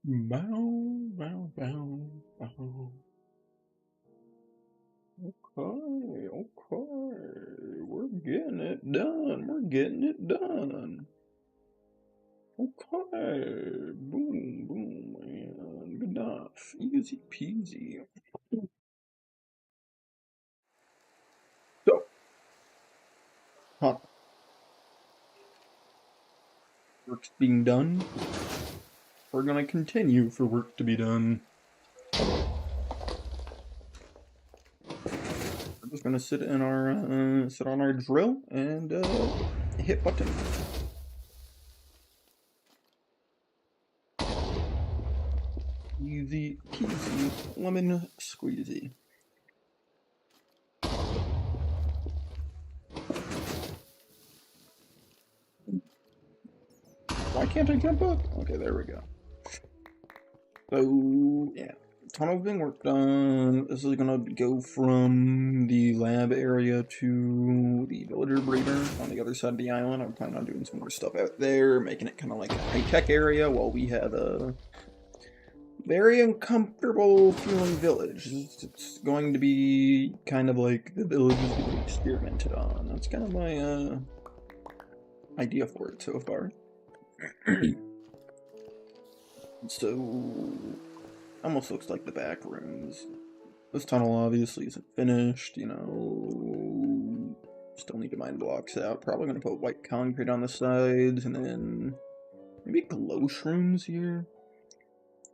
Bow, bow, bow, bow. Okay, okay. We're getting it done. We're getting it done. Okay. Boom, boom, and good enough. Easy peasy. So, huh, work's being done. We're gonna continue for work to be done. We're just gonna sit in our sit on our drill and hit button. Easy peasy, lemon squeezy. Why can't I jump up? Okay, there we go. So, yeah, tunnel's being worked on. This is gonna go from the lab area to the villager breeder on the other side of the island. I'm planning on doing some more stuff out there, making it kind of like a high-tech area while we have a very uncomfortable feeling village. It's going to be kind of like the village is being experimented on. That's kind of my idea for it so far. So, almost looks like the back rooms. This tunnel obviously isn't finished, you know. Still need to mine blocks out. Probably gonna put white concrete on the sides and then maybe glow shrooms here.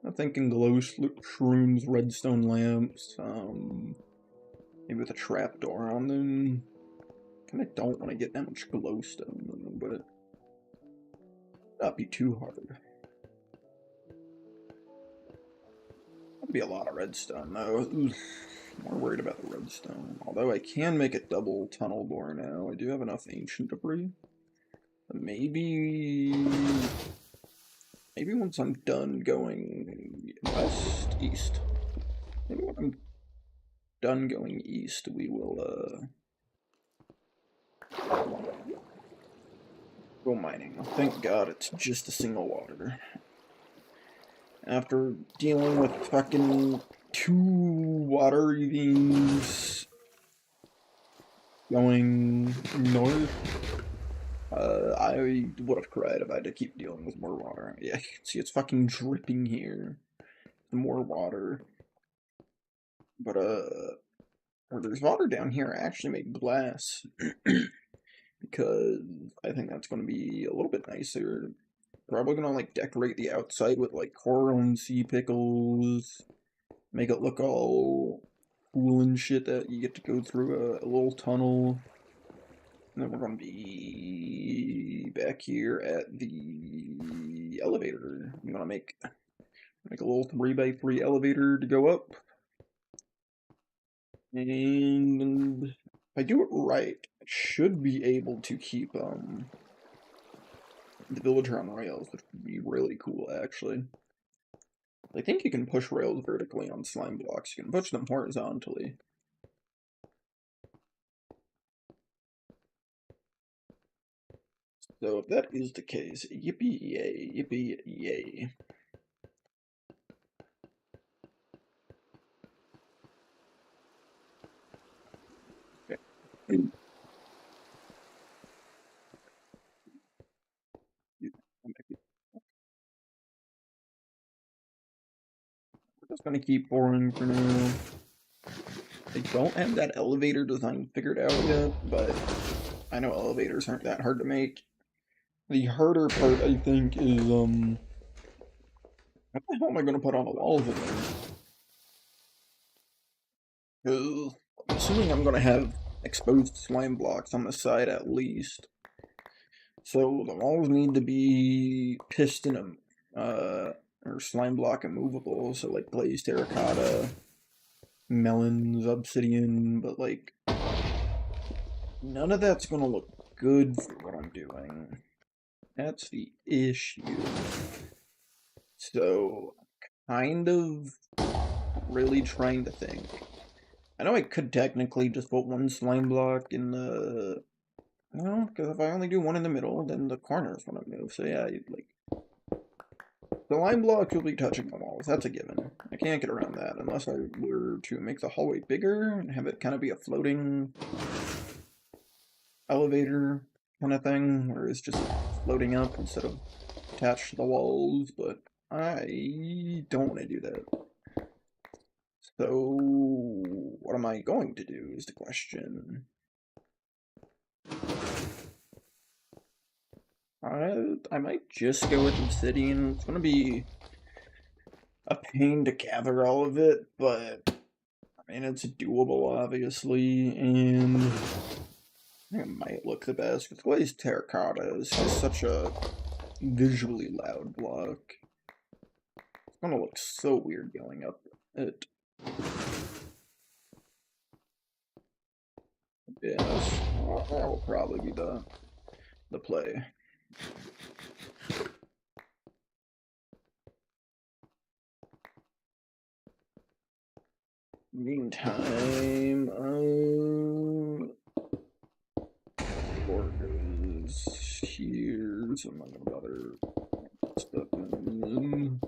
I'm thinking glow shrooms, redstone lamps, maybe with a trapdoor on them. Kinda don't want to get that much glowstone, but not be too hard. That'd be a lot of redstone though. Ooh, more worried about the redstone. Although I can make a double tunnel bore now. I do have enough ancient debris. But maybe once I'm done going west, east. Maybe when I'm done going east, we will go mining. Thank God it's just a single water. After dealing with fucking 2 water things going north, I would have cried if I had to keep dealing with more water. Yeah, see, it's fucking dripping here. More water. But, there's water down here. I actually made glass. Because I think that's going to be a little bit nicer. Probably gonna, like, decorate the outside with, like, coral and sea pickles. Make it look all cool and shit that you get to go through a little tunnel. And then we're gonna be back here at the elevator. I'm gonna make a little 3x3 elevator to go up. And if I do it right, I should be able to keep the villager on rails, which would be really cool actually. I think you can push rails vertically on slime blocks. You can push them horizontally. So if that is the case, yippee yay, yippee yay. Okay. We're just gonna keep boring for now. I don't have that elevator design figured out yet, but I know elevators aren't that hard to make. The harder part, I think, is, what the hell am I gonna put on the walls in there? Because I'm assuming I'm gonna have exposed slime blocks on the side at least. So the walls need to be piston, or slime block immovable, so like glazed terracotta, melons, obsidian, but like, none of that's gonna look good for what I'm doing. That's the issue. So, kind of really trying to think. I know I could technically just put one slime block in the... No, because if I only do one in the middle, then the corners want to move. So yeah, like... The line blocks will be touching the walls. That's a given. I can't get around that unless I were to make the hallway bigger and have it kind of be a floating elevator kind of thing, where it's just floating up instead of attached to the walls, but I don't want to do that. So, what am I going to do is the question. I might just go with obsidian. It's gonna be a pain to gather all of it, but I mean it's doable obviously, and I think it might look the best because glazed terracotta is just such a visually loud block. It's gonna look so weird going up it. Yes, that will probably be the play. Meantime, floor goes here, so I'm not gonna bother stuffing in.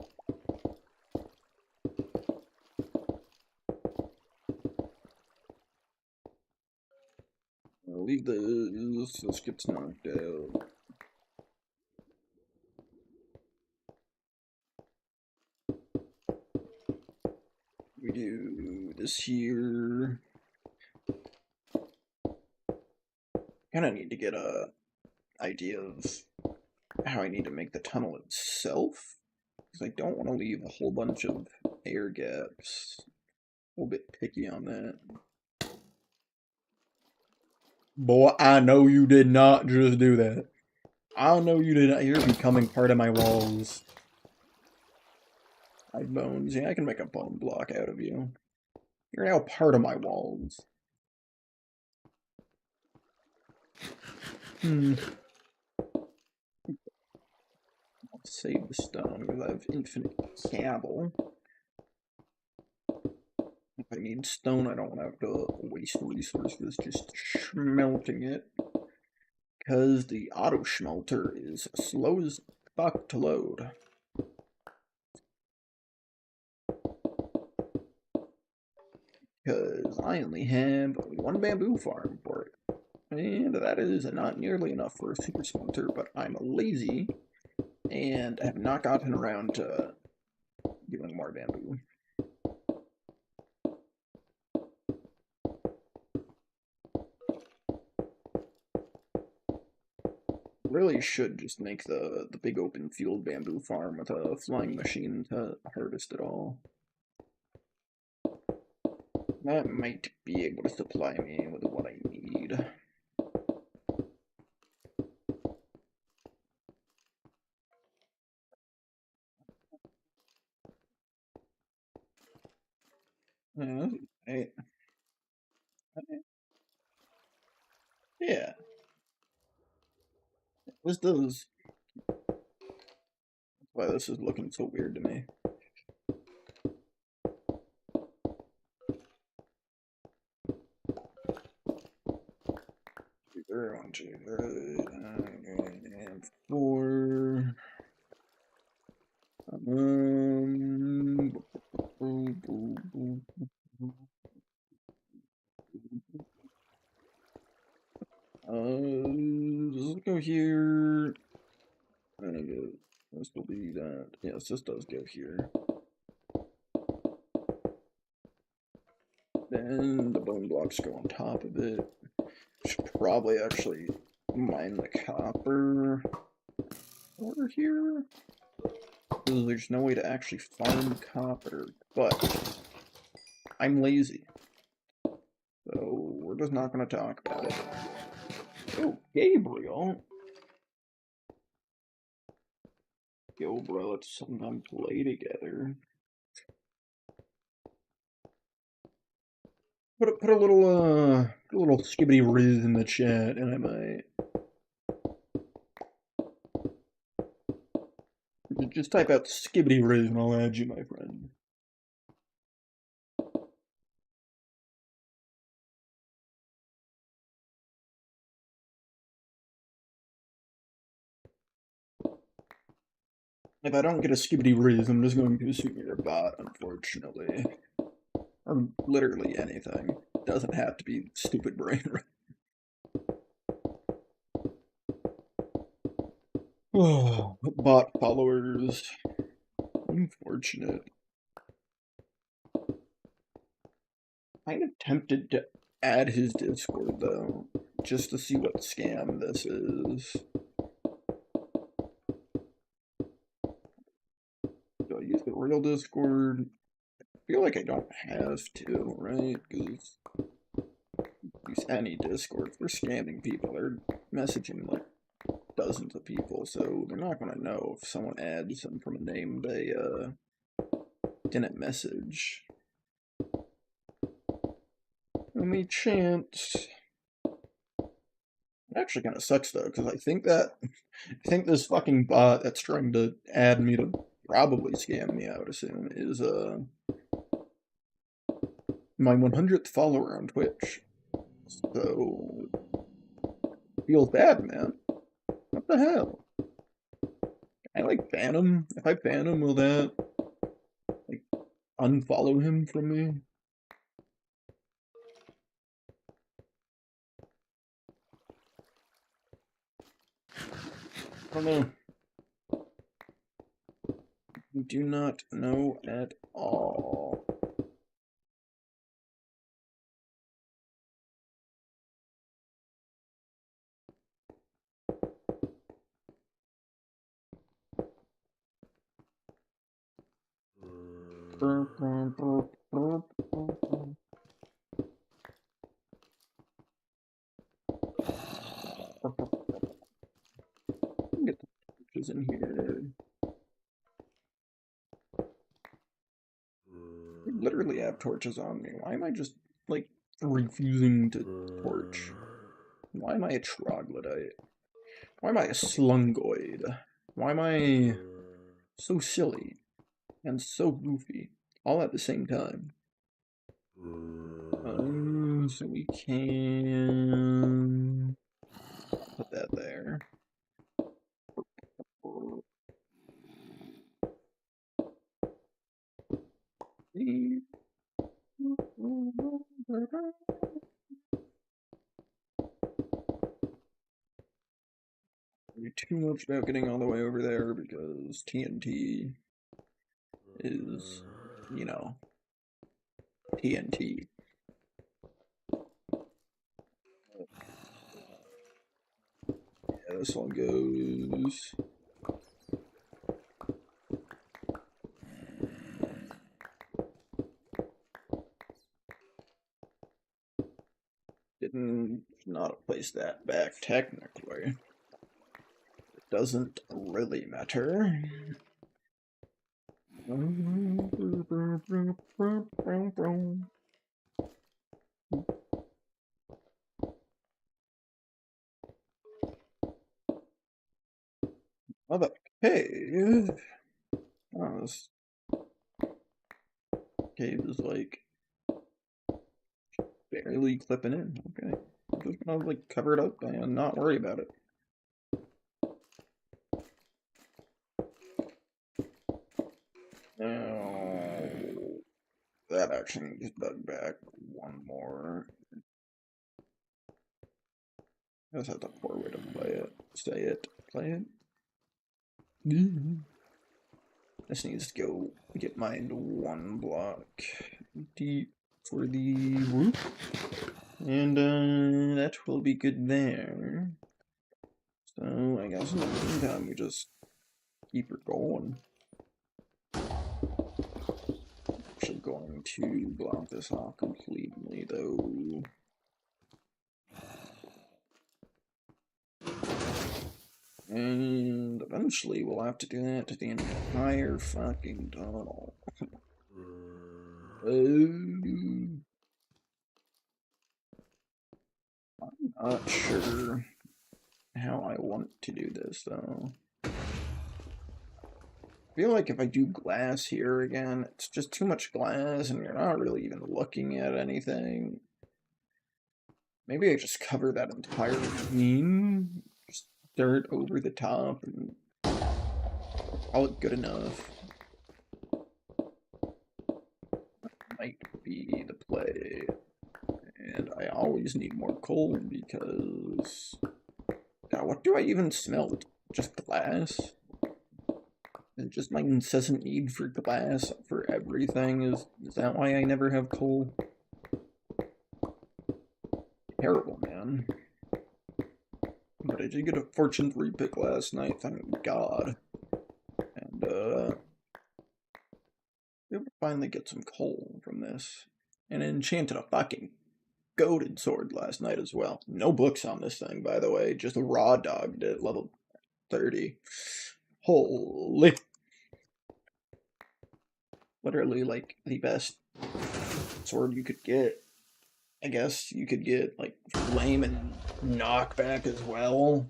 I'll leave this gets knocked out. We do this here. Kinda need to get a idea of how I need to make the tunnel itself. Because I don't want to leave a whole bunch of air gaps. A little bit picky on that. Boy, I know you did not just do that. I know you did not. You're becoming part of my walls. My bones. Yeah, I can make a bone block out of you. You're now part of my walls. I'll save the stone because I have infinite cable. If I need stone, I don't want to have to waste resources just smelting it. Because the auto smelter is slow as fuck to load. Because I only have one bamboo farm for it. And that is not nearly enough for a super smelter, but I'm lazy and have not gotten around to doing more bamboo. Really should just make the big open field bamboo farm with a flying machine to harvest it all. That might be able to supply me with what I need. Right. Yeah, this does. That's why this is looking so weird to me. One, two, and four. Does it go here? This will be that. Yes, this does go here. Then the bone blocks go on top of it. Should probably actually mine the copper over here. There's no way to actually farm copper, but I'm lazy. So we're just not going to talk about it. Oh, Gabriel. Yo, bro, let's sometime play together. Put a little skibbity riz in the chat, and I might just type out skibbity riz, and I'll add you, my friend. If I don't get a skibbity riz, I'm just going to assume you're a bot, unfortunately. Or literally anything. Doesn't have to be stupid brain. Oh, bot followers. Unfortunate. Kind of tempted to add his Discord though, just to see what scam this is. Do I use the real Discord? I feel like I don't have to, right? Because use any Discord. If they're scamming people, they're messaging like dozens of people, so they're not gonna know if someone adds them from a name they didn't message. Only chance. It actually kind of sucks though, because I think this fucking bot that's trying to add me to probably scam me, I would assume, is my 100th follower on Twitch. So feels bad, man. What the hell? I like ban him. If I ban him, will that like unfollow him from me? I don't know. I do not know at all. Get the torches in here. I literally have torches on me. Why am I just like refusing to torch? Why am I a troglodyte? Why am I a slungoid? Why am I so silly and so goofy all at the same time? So we can put that there. Too much about getting all the way over there because TNT is, you know, TNT. Yeah, this one goes. Didn't not place that back technically. It doesn't really matter. Mother cave. Oh, this cave is like barely clipping in. Okay. I'm just gonna like cover it up and not worry about it. Now, that actually just dug back one more. That's have the poor way to play it. Say it. Play it. This needs to go get mined one block deep for the roof. And that will be good there. So I guess in the meantime we just keep her going. Actually going to block this off completely though. And eventually we'll have to do that to the entire fucking tunnel. I'm not sure how I want to do this though. I feel like if I do glass here again, it's just too much glass and you're not really even looking at anything. Maybe I just cover that entire scene, just dirt over the top and Call it good enough. Might be the play. And I always need more coal because... God, what do I even smelt? Just glass? And just my incessant need for glass for everything? Is that why I never have coal? Terrible, man. But I did get a Fortune 3 pick last night, thank God. And, we able to finally get some coal from this. And enchanted a fucking goated sword last night as well. No books on this thing, by the way. Just raw dogged it, level 30. Holy. Literally, like, the best sword you could get. I guess you could get, like, flame and knockback as well.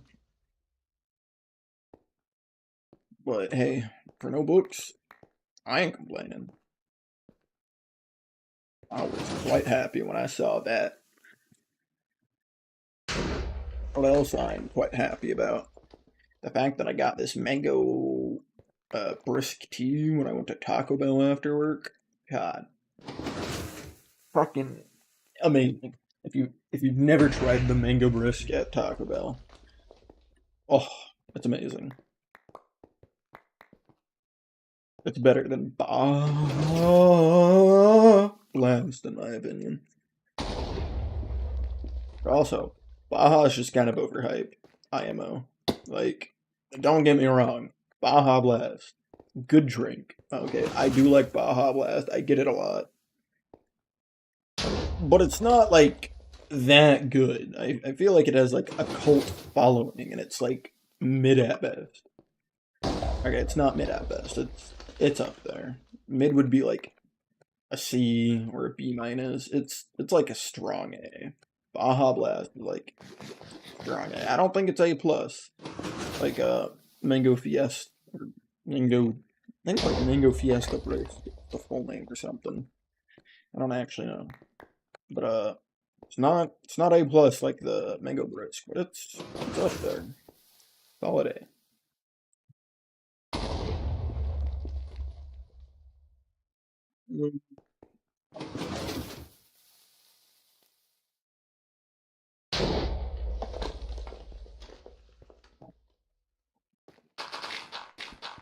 But hey, for no books, I ain't complaining. I was quite happy when I saw that. What else I'm quite happy about? The fact that I got this mango brisk tea when I went to Taco Bell after work. God. Fucking amazing. If you've never tried the mango brisk at Taco Bell, oh, it's amazing. It's better than Baja Blast, in my opinion. Also, Baja's just kind of overhyped. IMO. Like, don't get me wrong. Baja Blast. Good drink. Okay, I do like Baja Blast. I get it a lot. But it's not, like, that good. I feel like it has, like, a cult following, and it's, like, mid at best. Okay, it's not mid at best. It's up there. Mid would be, like, a C or a B minus. It's like a strong A. Baja Blast is, like, strong A. I don't think it's A plus. Like, Mango Fiesta, or Mango, I think like Mango Fiesta Brace, the full name or something. I don't actually know. But, it's not A plus like the Mango Brisk, but it's up there. Solid A.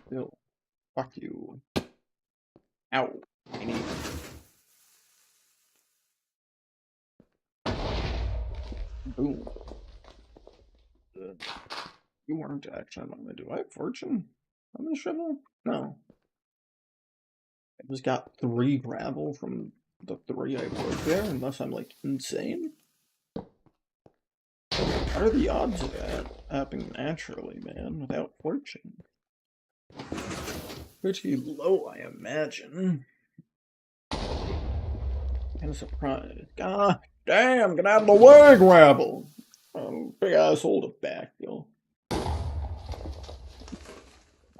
Still, fuck you. Ow. I need boom. You weren't actually on my do I have fortune on this shovel? No. I just got 3 gravel from the 3 I broke there, unless I'm like insane. What are the odds of that happening naturally, man, without fortune? Pretty low, I imagine. Kind of surprised. God damn, get out of the way, gravel! Oh, big asshole to backfill.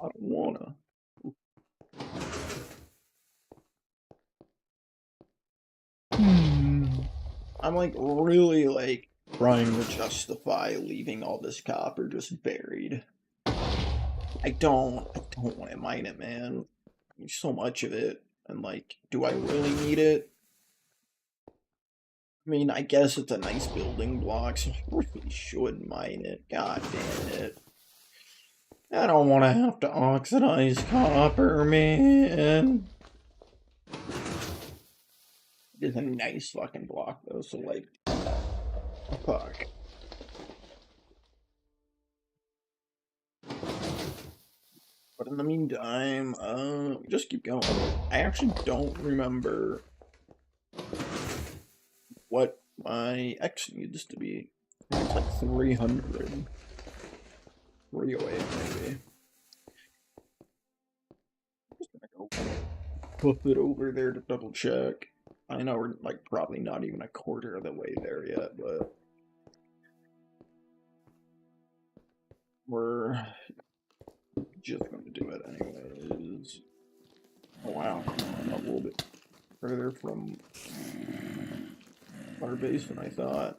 I don't wanna. I'm like really like trying to justify leaving all this copper just buried. I don't want to mine it, man. There's so much of it, and like, do I really need it? I mean, I guess it's a nice building block, so I really should mine it. God damn it. I don't want to have to oxidize copper, man. It's a nice fucking block, though, so like, fuck. But in the meantime, just keep going. I actually don't remember what my X needs to be. It's like 300. 308 maybe. Just gonna go put it over there to double check. I know we're like probably not even a quarter of the way there yet, but we're just gonna do it anyways. Oh wow, a little bit further from our base than I thought.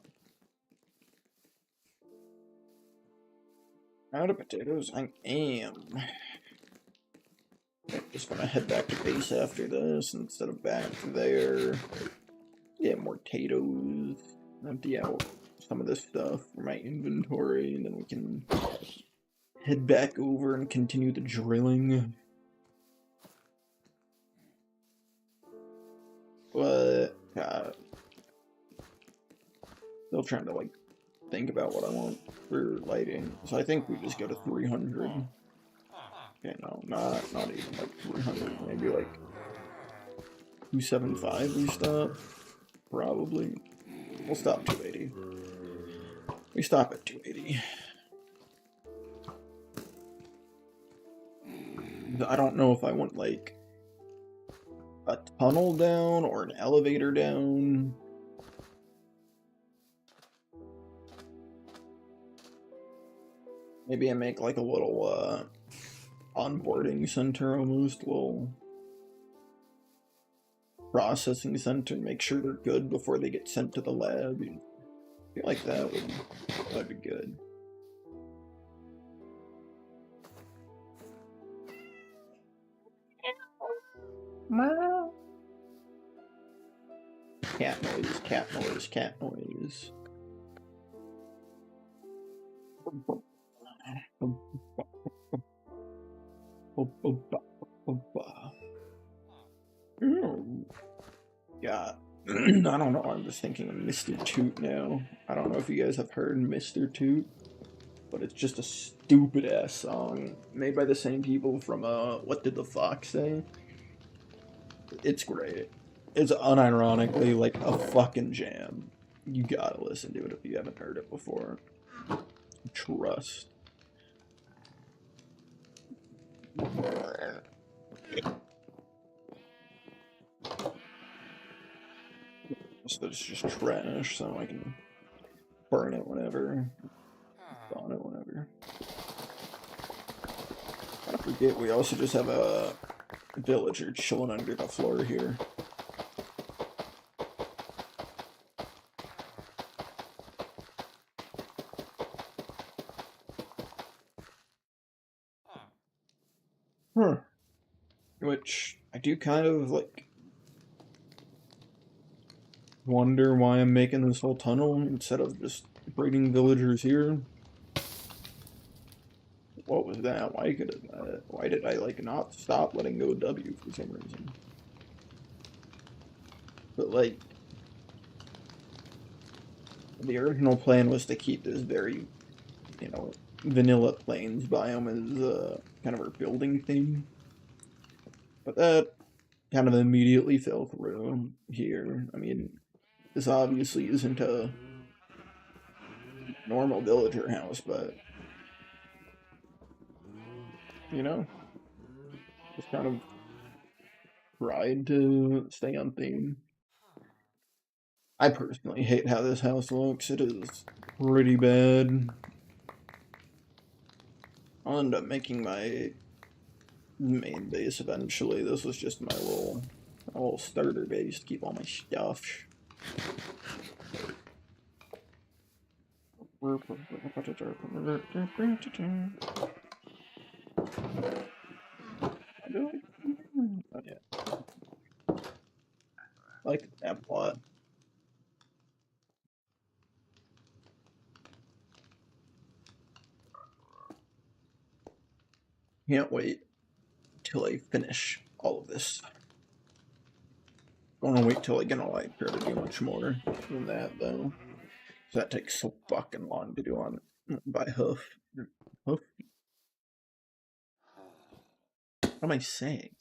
Out of potatoes, I am. Just gonna head back to base after this instead of back there. Get more potatoes. Empty out some of this stuff for my inventory, and then we can head back over and continue the drilling. But still trying to like think about what I want for lighting. So I think we just go to 300. Okay, no, not even like 300. Maybe like 275 we stop. Probably. We'll stop 280. We stop at 280. I don't know if I want like a tunnel down or an elevator down. Maybe I make like a little onboarding center almost, little processing center, make sure they're good before they get sent to the lab. I feel like that'd be good. Cat noise, cat noise, cat noise. Yeah, I don't know. I'm just thinking of Mr. Toot now. I don't know if you guys have heard Mr. Toot, but it's just a stupid ass song made by the same people from What Did the Fox Say? It's great. It's unironically like a fucking jam. You gotta listen to it if you haven't heard it before. Trust. So it's just trash, so I can burn it whenever. Spawn it whenever. I forget, we also just have a villager chilling under the floor here. Which I do kind of like wonder why I'm making this whole tunnel instead of just breeding villagers here. What was that? Why did I like not stop letting go of W for some reason? But like the original plan was to keep this very, you know, vanilla plains biome as kind of our building theme. But that kind of immediately fell through here. I mean, this obviously isn't a normal villager house, but you know, just kind of tried to stay on theme. I personally hate how this house looks. It is pretty bad. I'll end up making my main base eventually. This was just my little starter base to keep all my stuff. Oh, yeah. I like that plot. Can't wait till I finish all of this. Don't wanna wait till I get a light here to do much more than that though. That takes so fucking long to do on by hoof. Hoof? What am I saying?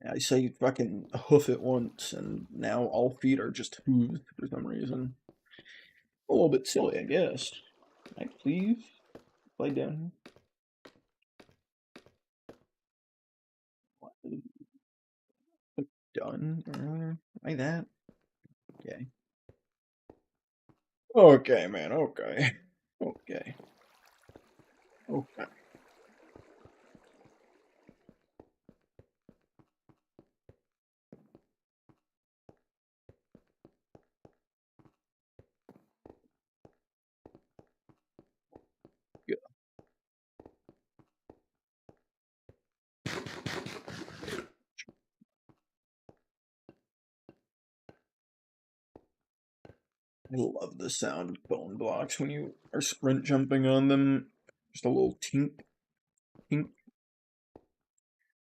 I say fucking hoof it once, and now all feet are just hooves for some reason. A little bit silly, I guess. Can I please play down here? Done earlier? Like that? Okay. Okay, man, okay. Okay. Okay. I love the sound of bone blocks when you are sprint jumping on them. Just a little tink, tink.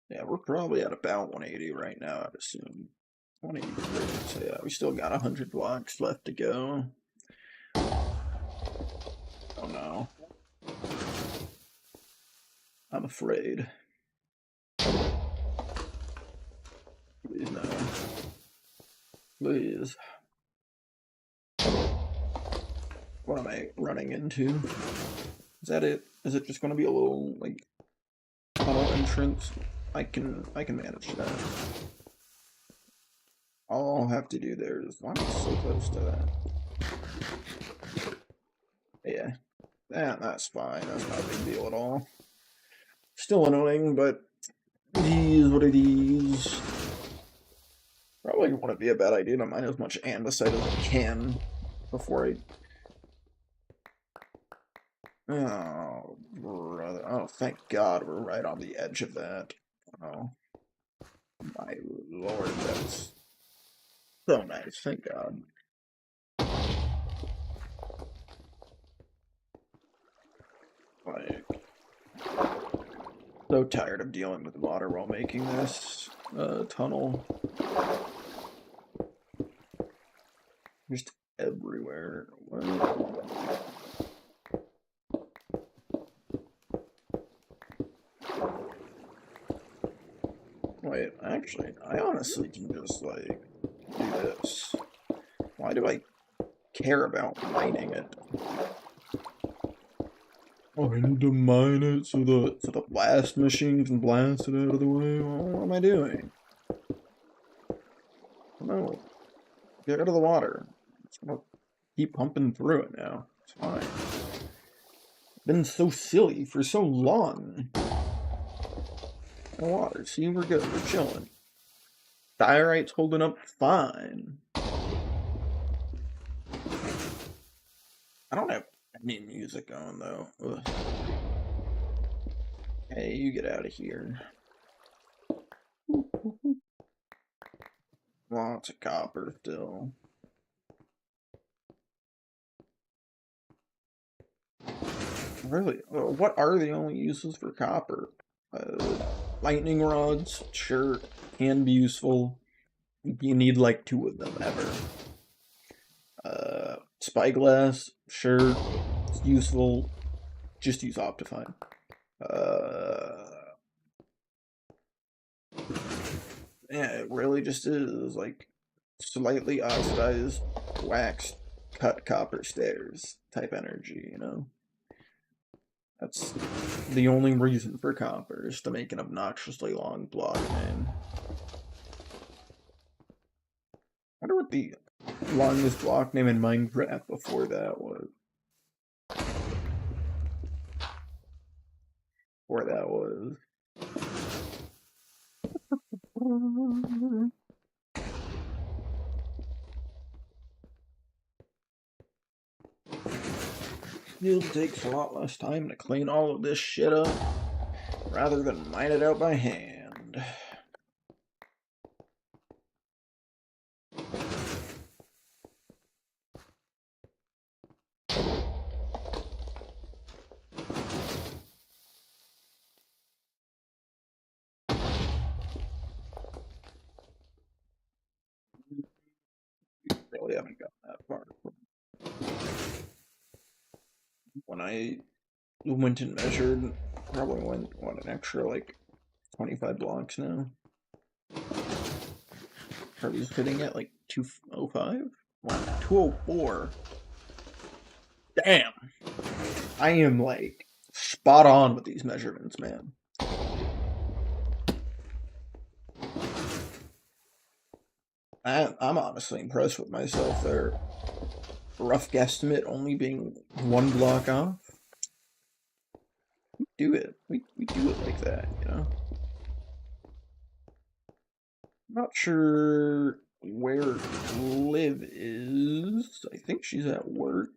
Yeah, we're probably at about 180 right now, I'd assume. 183, so yeah, we still got 100 blocks left to go. Oh no. I'm afraid. Please no. Please. What am I running into? Is that it? Is it just gonna be a little, like, tunnel entrance? I can manage that. All I'll have to do there is, I'm so close to that. Yeah. That's fine. That's not a big deal at all. Still annoying, but these, what are these? Probably wouldn't be a bad idea to mine as much andesite as I can before I... Oh, brother. Oh, thank God we're right on the edge of that. Oh, my lord, that's so nice. Thank God. Like, so tired of dealing with water while making this tunnel. Just everywhere. Wait, actually, I honestly can just, like, do this. Why do I care about mining it? Oh, I need to mine it so the blast machine can blast it out of the way. Well, what am I doing? No, get out of the water. It's gonna keep pumping through it now. It's fine. Been so silly for so long. No water. See, we're good. We're chilling. Diorite's holding up fine. I don't have any music on though. Ugh. Hey, you get out of here. Lots of copper still. Really? What are the only uses for copper? Lightning rods, sure, can be useful. You need like 2 of them ever. Spyglass, sure, it's useful. Just use Optifine. Yeah, it really just is like slightly oxidized, waxed, cut copper stairs type energy, you know? That's the only reason for copper, is to make an obnoxiously long block name. I wonder what the longest block name in Minecraft before that was. Before that was. It takes a lot less time to clean all of this shit up, rather than mine it out by hand. Really haven't gotten that far. When I went and measured, probably went, what, an extra, like, 25 blocks now. Are we hitting at, like, 205? Wow, 204. Damn! I am, like, spot on with these measurements, man. I'm honestly impressed with myself there. Rough guesstimate only being 1 block off. We do it. We do it like that, you know? Not sure where Liv is. I think she's at work.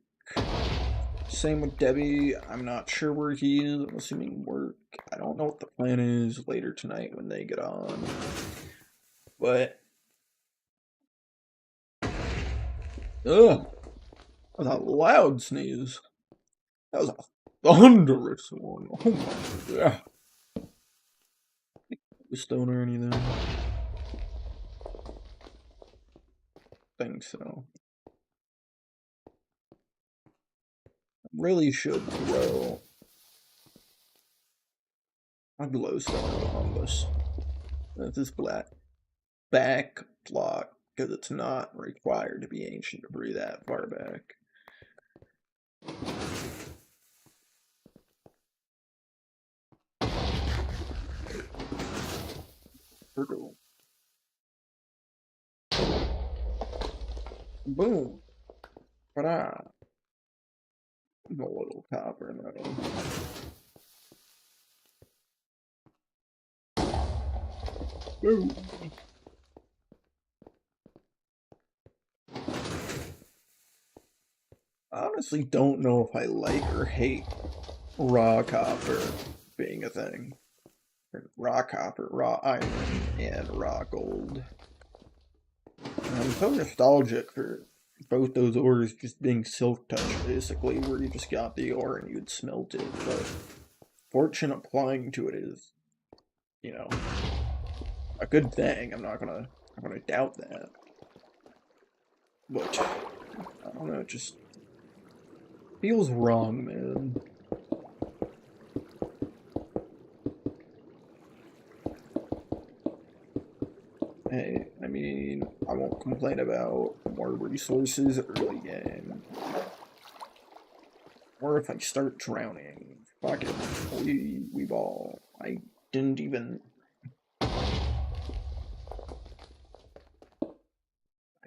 Same with Debby. I'm not sure where he is. I'm assuming work. I don't know what the plan is later tonight when they get on. But ugh. That was a loud sneeze. That was a thunderous one. Oh my god. Stone or anything? Think so. Really should throw a glowstone on this back block because it's not required to be ancient debris that far back. Cool. Boom. Ta-da. A little copper metal. Boom. I honestly don't know if I like or hate raw copper being a thing. Raw copper, raw iron, and raw gold. I'm so nostalgic for both those ores just being silk touch, basically, where you just got the ore and you'd smelt it, but fortune applying to it is, you know, a good thing. I'm not gonna doubt that. But I don't know, it just feels wrong, man. Hey, I mean, I won't complain about more resources early game. Or if I start drowning. Fuck it. We ball. I didn't even. I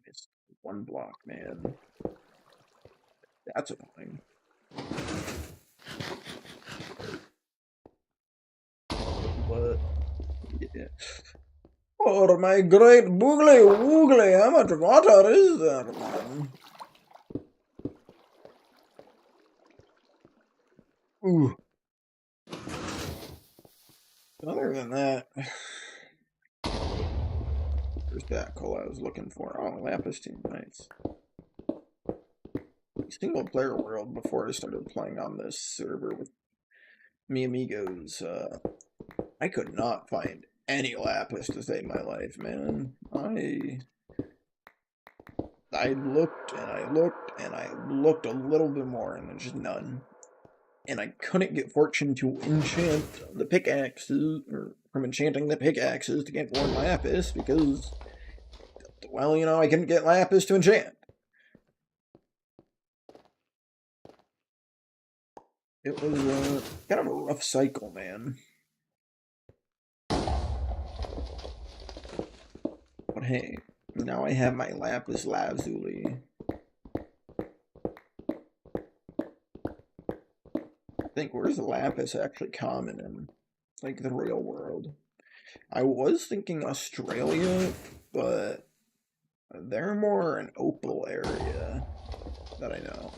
just one block, man. That's annoying. But yeah. Oh my great boogly woogly, how much water is there, man? Ooh. Other than that, there's that coal I was looking for. Oh, Lapis Team, nice. Single player world before I started playing on this server with me amigos, I could not find any Lapis to save my life, man. I looked and I looked and I looked a little bit more and there's just none. And I couldn't get fortune to enchant the pickaxes, or from enchanting the pickaxes to get more lapis because, well, you know, I couldn't get lapis to enchant. It was kind of a rough cycle, man. But hey, now I have my lapis lazuli. I think, where's the lapis actually common in, like, the real world? I was thinking Australia, but they're more an opal area that I know.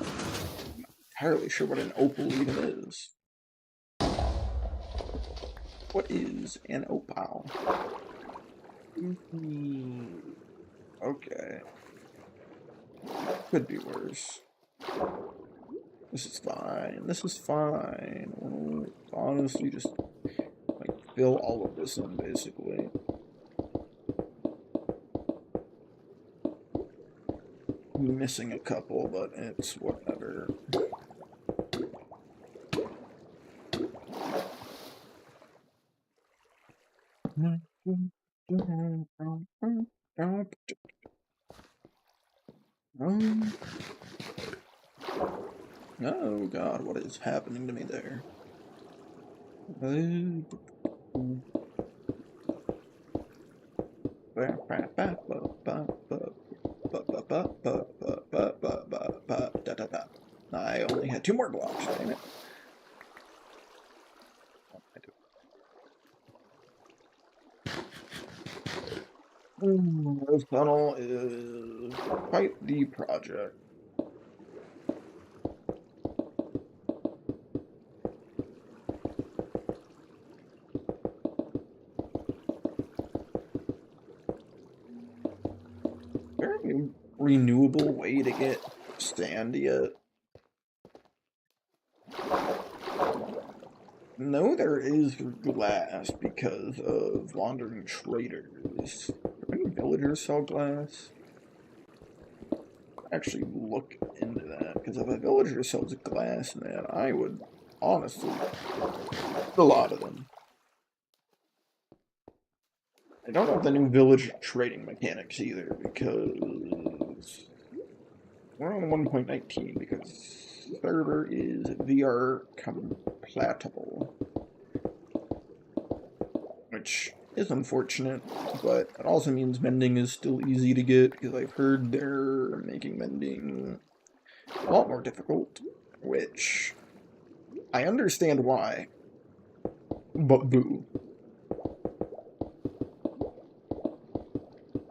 I'm not entirely sure what an opal even is. What is an opal? Okay. Could be worse. This is fine. This is fine. We'll honestly just, like, fill all of this in, basically. I'm missing a couple, but it's whatever. Oh god, what is happening to me there? I only had 2 more blocks, dang it. This tunnel is quite the project. Apparently, renewable way to get sand yet? No, there is glass because of wandering traders. Do any villagers sell glass? Actually look into that, because if a villager sells glass, man, I would honestly a lot of them. I don't have the new village trading mechanics either, because we're on 1.19 because the server is VR compatible, which is unfortunate, but it also means mending is still easy to get, because I've heard they're making mending a lot more difficult, which I understand why, but boo.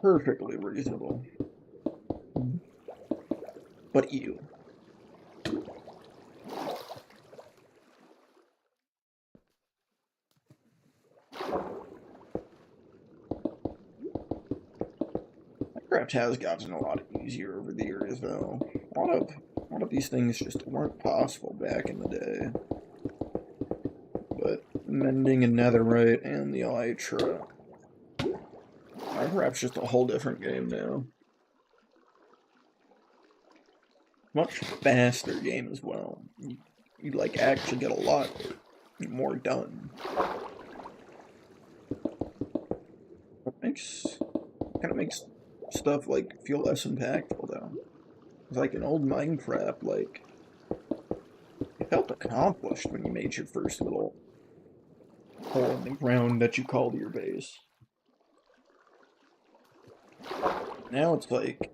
Perfectly reasonable. But ew. Minecraft has gotten a lot easier over the years, though. A lot of these things just weren't possible back in the day. But mending and netherite and the elytra. Minecraft's just a whole different game now. Much faster game as well. You like actually get a lot more done. Kind of makes stuff like feel less impactful though. It's like in old Minecraft, like you felt accomplished when you made your first little hole in the ground that you called your base. Now it's like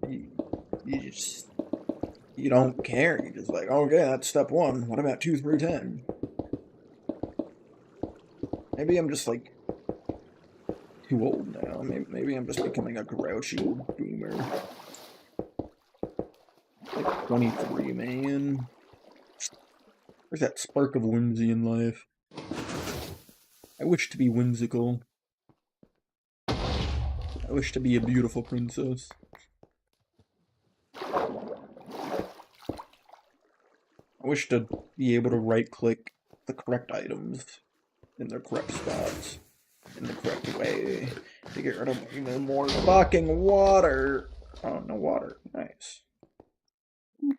you don't care. You're just like, okay, that's step 1. What about 2, 3, 10? Maybe I'm just like too old now. Maybe I'm just becoming a grouchy old boomer. Like 23, man. Where's that spark of whimsy in life? I wish to be whimsical. I wish to be a beautiful princess. I wish to be able to right-click the correct items in their correct spots, in the correct way, to get rid of even more fucking water. Oh, no water. Nice. Oh,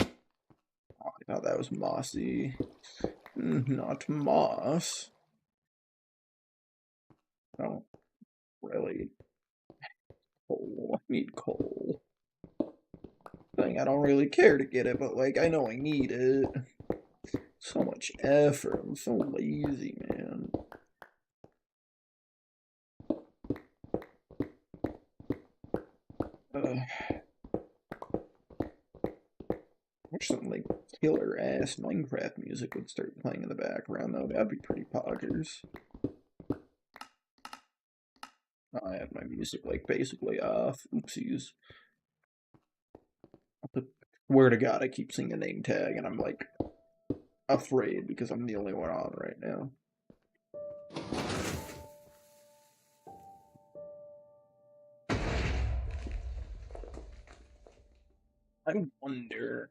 I thought that was mossy. Not moss. No, really. Coal. I need coal. I don't really care to get it, but like I know I need it. So much effort. I'm so lazy, man. Wish some like killer ass Minecraft music would start playing in the background though. That'd be pretty poggers. I have my music like basically off. Oopsies. I swear to God, I keep seeing a name tag and I'm like afraid because I'm the only one on right now. I wonder.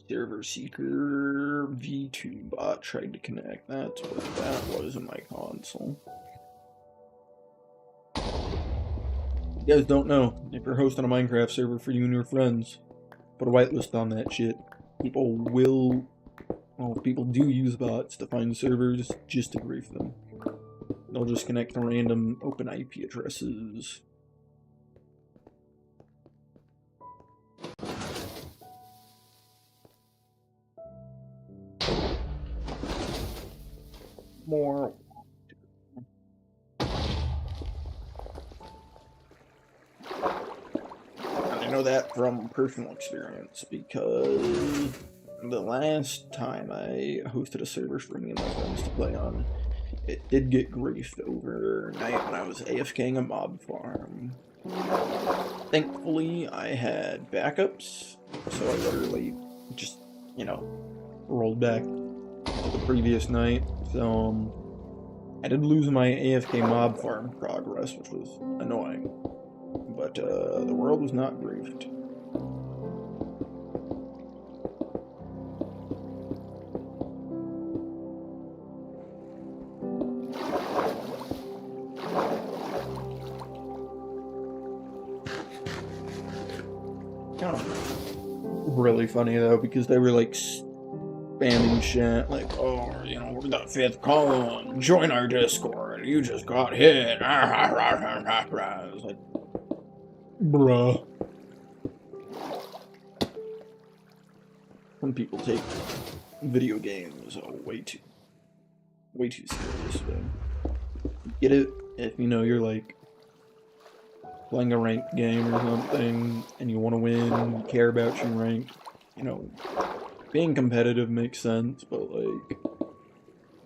Server Seeker V2 bot tried to connect. That's what that was in my console. You guys don't know, if you're hosting a Minecraft server for you and your friends, put a whitelist on that shit. People will, well, people do use bots to find servers just to grief them. They'll just connect to random open IP addresses. More. I know that from personal experience because the last time I hosted a server for me and my friends to play on, it did get griefed overnight when I was AFKing a mob farm. Thankfully, I had backups, so I literally just, you know, rolled back to the previous night. So, I did lose my AFK mob farm progress, which was annoying. But, the world was not griefed. Kind of really funny, though, because they were, like, spamming shit, like, oh, you know, we're the 5th column, join our Discord, you just got hit. I was like, bruh. Some people take video games way too seriously. Get it if you know you're like playing a ranked game or something and you want to win, you care about your rank, you know, being competitive makes sense, but like,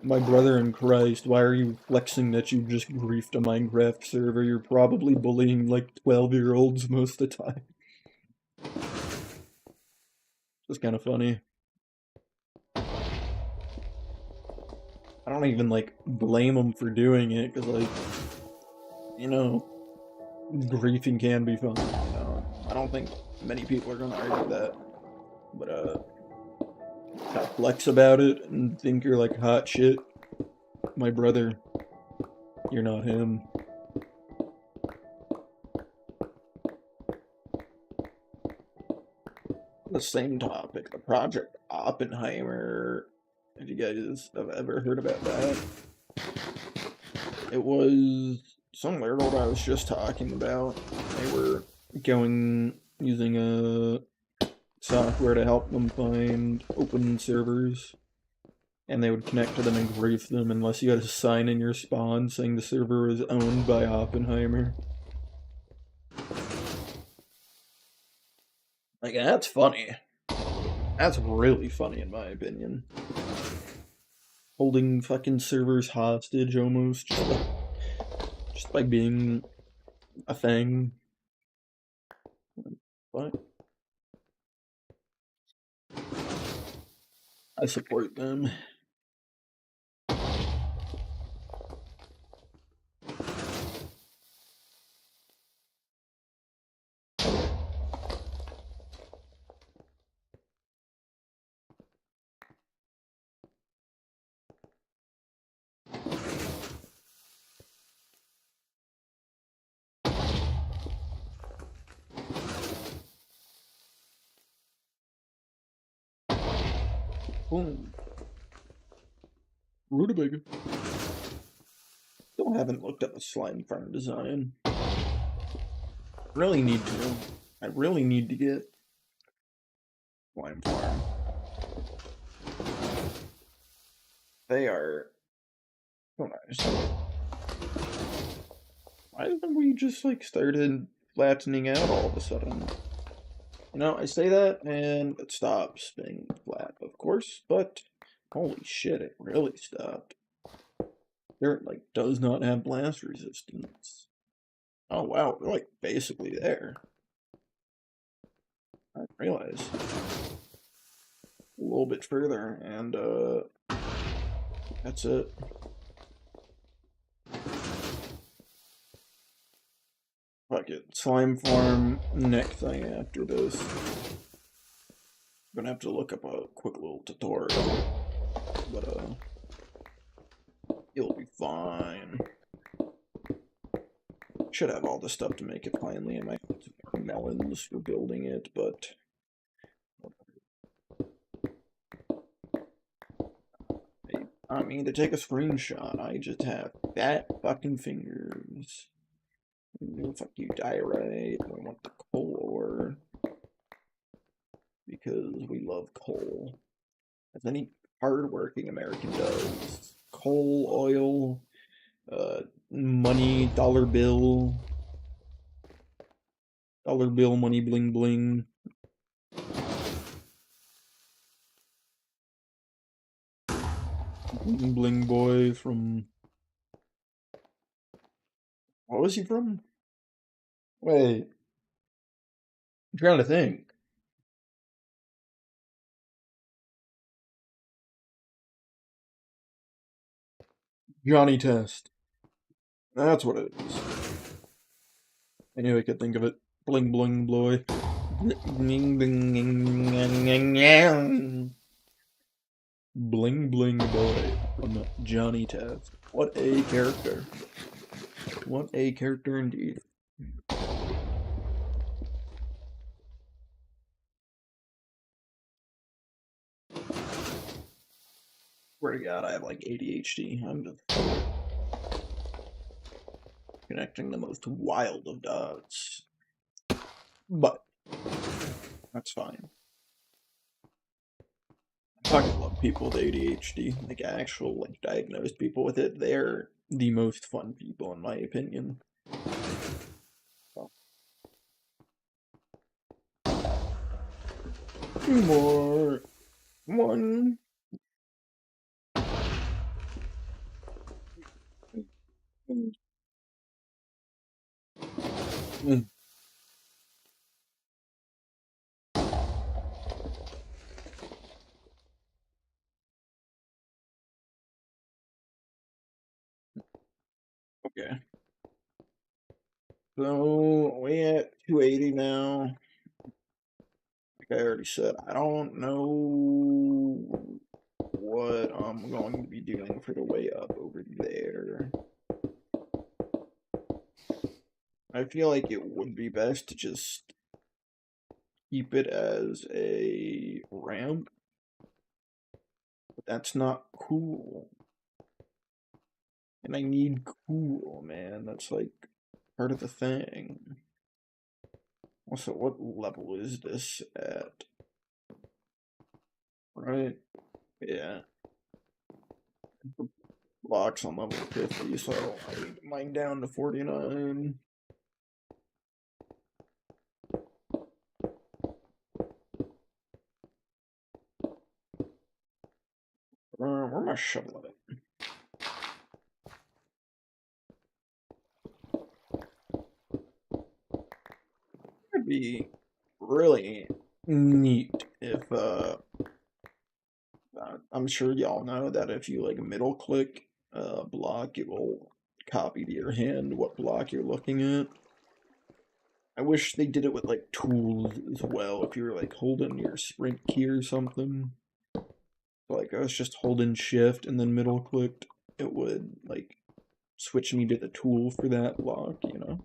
my brother in Christ, why are you flexing that you just griefed a Minecraft server? You're probably bullying like 12-year-olds most of the time. It's kind of funny. I don't even like blame him for doing it, because like, you know, griefing can be fun. You know? I don't think many people are gonna argue that. But flex about it and think you're like hot shit. My brother, you're not him. The same topic, the Project Oppenheimer. If you guys have ever heard about that, it was some weirdo I was just talking about. They were using a software to help them find open servers, and they would connect to them and grief them unless you had a sign in your spawn saying the server was owned by Oppenheimer. Like, that's funny. That's really funny in my opinion. Holding fucking servers hostage almost, just by being a thing. But I support them. Boom. Rutabaga. Still haven't looked up a slime farm design. Really need to. I really need to get slime farm. They are so nice. Why haven't we just like started flattening out all of a sudden? You know, I say that and it stops being flat, of course, but holy shit, it really stopped. Dirt like does not have blast resistance. Oh wow, we're like basically there. I didn't realize. A little bit further, and that's it. Fuck it. Slime farm next thing after this. I'm gonna have to look up a quick little tutorial. But you'll be fine. Should have all the stuff to make it finally. I might have some more melons for building it, but they want me to take a screenshot. I just have fat fucking fingers. Fuck you, diorite. I want the coal ore. Because we love coal. As any hardworking American does. Coal, oil, money, dollar bill, money, bling bling. Bling bling boy from... What was he from? Wait, I'm trying to think. Johnny Test. That's what it is. I knew I could think of it. Bling bling boy. Bling bling bling bling boy from Johnny Test. What a character. What a character indeed. Swear to God, I have like ADHD. I'm just connecting the most wild of dots. But that's fine. I fucking love people with ADHD. Like actual like diagnosed people with it. They're the most fun people in my opinion. So, two more. One. Okay. So we at 280 now. Like I already said, I don't know what I'm going to be doing for the way up over there. I feel like it would be best to just keep it as a ramp, but that's not cool. And I need cool, man. That's like part of the thing. Also, what level is this at? Right? Yeah. The block's on level 50, so I need mine down to 49. Where am I shoveling it? It'd be really neat if I'm sure y'all know that if you like middle click a block, it will copy to your hand what block you're looking at. I wish they did it with like tools as well. If you were like holding your sprint key or something, like I was just holding shift and then middle clicked, it would like switch me to the tool for that block, you know?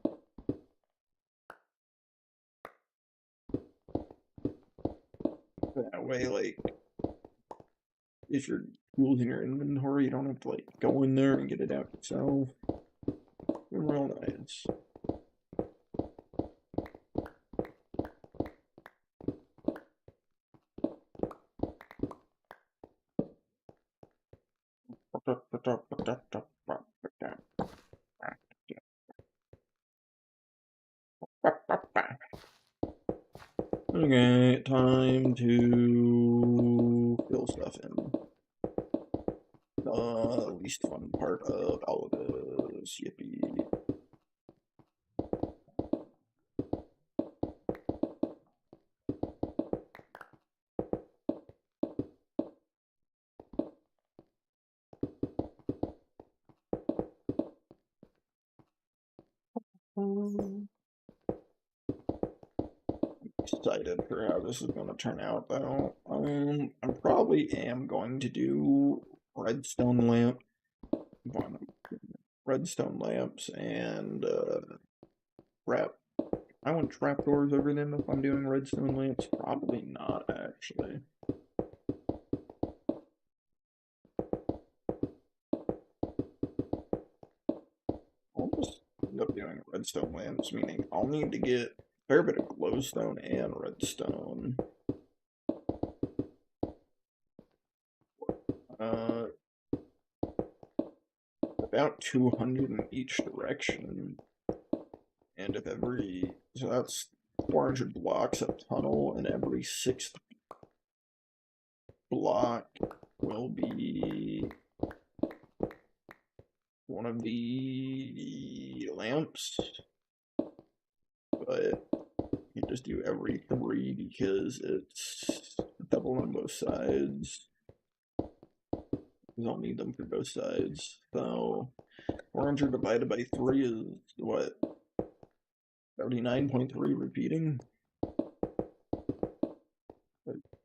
That way, like, if your tool's in your inventory, you don't have to like go in there and get it out yourself. Real nice. Okay, time to fill stuff in. Least fun part of all of this. Yippee. Excited for how this is going to turn out, though. I probably am going to do redstone lamp, redstone lamps, and trap. I want trapdoors over them if I'm doing redstone lamps. Probably not, actually. I'll just end up doing redstone lamps, meaning I'll need to get a fair bit of glowstone and redstone. Uh, about 200 in each direction. And if every, so that's 400 blocks of tunnel, and every sixth block will be one of the lamps. but you just do every 3 because it's double on both sides. You don't need them for both sides. So 400 divided by 3 is what? 39.3 repeating?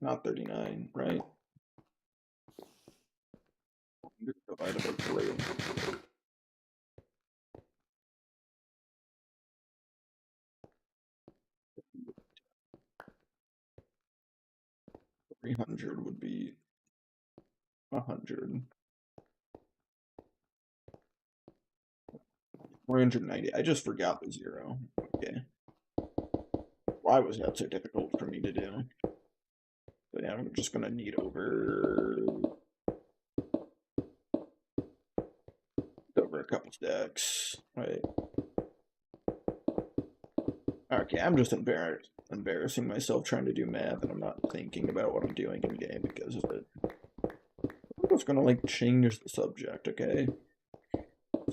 Not 39, right? 400 divided by 3. 300 would be 100. 490. I just forgot the 0. Okay. Why was that so difficult for me to do? But yeah, I'm just gonna need over a couple stacks. Right. Okay, I'm just embarrassing myself trying to do math, and I'm not thinking about what I'm doing in game because of it. I'm just gonna like change the subject, okay?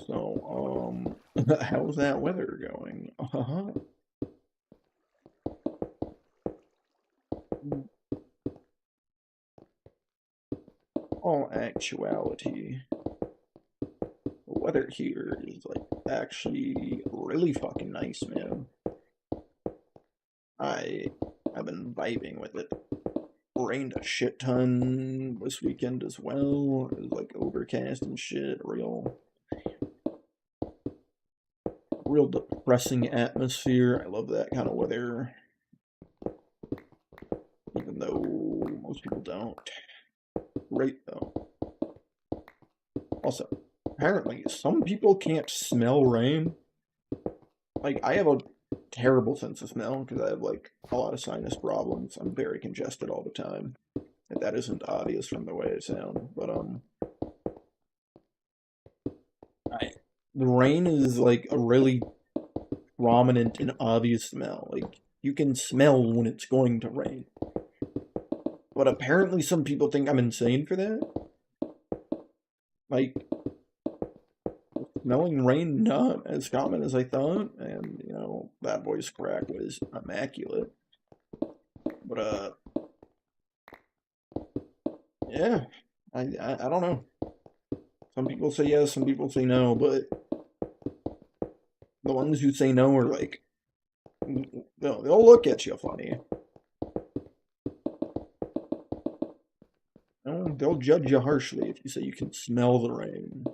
So, how's that weather going? All actuality, the weather here is like actually really fucking nice, man. I've been vibing with it. Rained a shit ton this weekend as well. It was like overcast and shit. Real depressing atmosphere. I love that kind of weather. Even though most people don't. Great though. Also, apparently some people can't smell rain. Like, I have a terrible sense of smell because I have like a lot of sinus problems. I'm very congested all the time. If that isn't obvious from the way I sound, but the rain is like a really prominent and obvious smell. Like, you can smell when it's going to rain. But apparently some people think I'm insane for that. Like, smelling rain not as common as I thought, and you know, that boy's crack was immaculate. But yeah, I don't know. Some people say yes, some people say no, but the ones who say no are like, they'll look at you funny. They'll judge you harshly if you say you can smell the rain.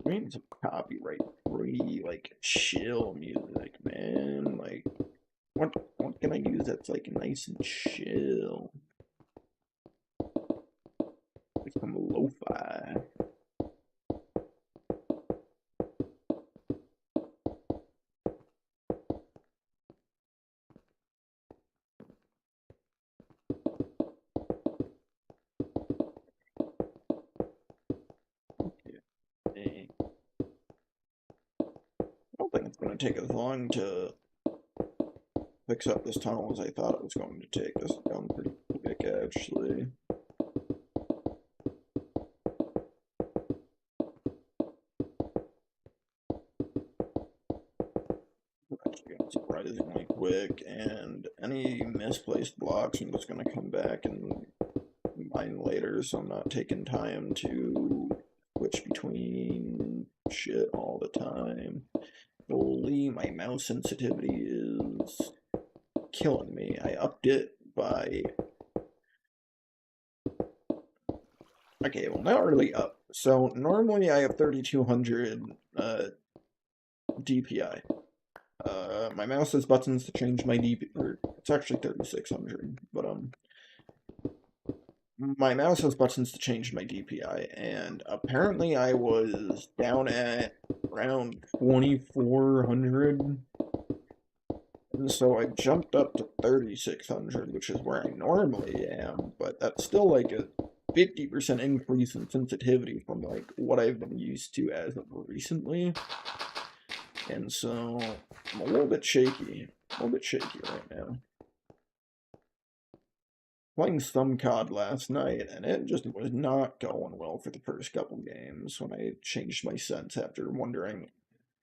We need some copyright free, like, chill music, man. Like, what can I use that's like nice and chill? Like some lo-fi. Okay. I don't think it's gonna take as long to fix up this tunnel as I thought it was going to take. This is going pretty quick, actually. Actually, got surprisingly quick, and any misplaced blocks I'm just gonna come back and mine later, so I'm not taking time to switch between shit all the time. Holy, my mouse sensitivity is killing me. I upped it by... Okay, well, not really up. So, normally I have 3200 DPI. My mouse has buttons to change my DPI, or it's actually 3600, but my mouse has buttons to change my DPI, and apparently I was down at around 2400, and so I jumped up to 3600, which is where I normally am, but that's still like a 50% increase in sensitivity from like what I've been used to as of recently, and so I'm a little bit shaky right now. playing some COD last night, and it just was not going well for the first couple games when I changed my sense after wondering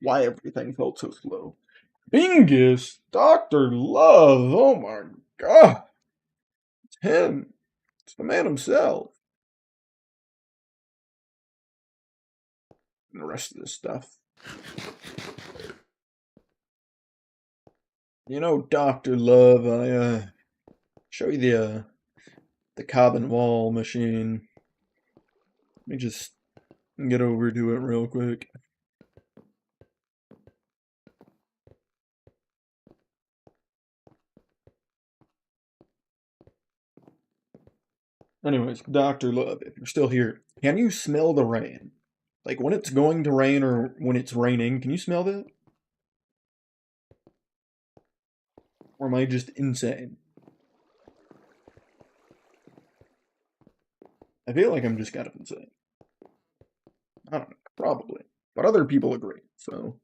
why everything felt so slow. Bingus! Dr. Love! Oh my god! It's him! It's the man himself! And the rest of this stuff. You know, Dr. Love, I show you the carbon wall machine. Let me just get over to it real quick. Anyways, Dr. Love, if you're still here, can you smell the rain? Like when it's going to rain or when it's raining, can you smell that? Or am I just insane? I feel like I'm just kind of insane. I don't know, probably. But other people agree, so.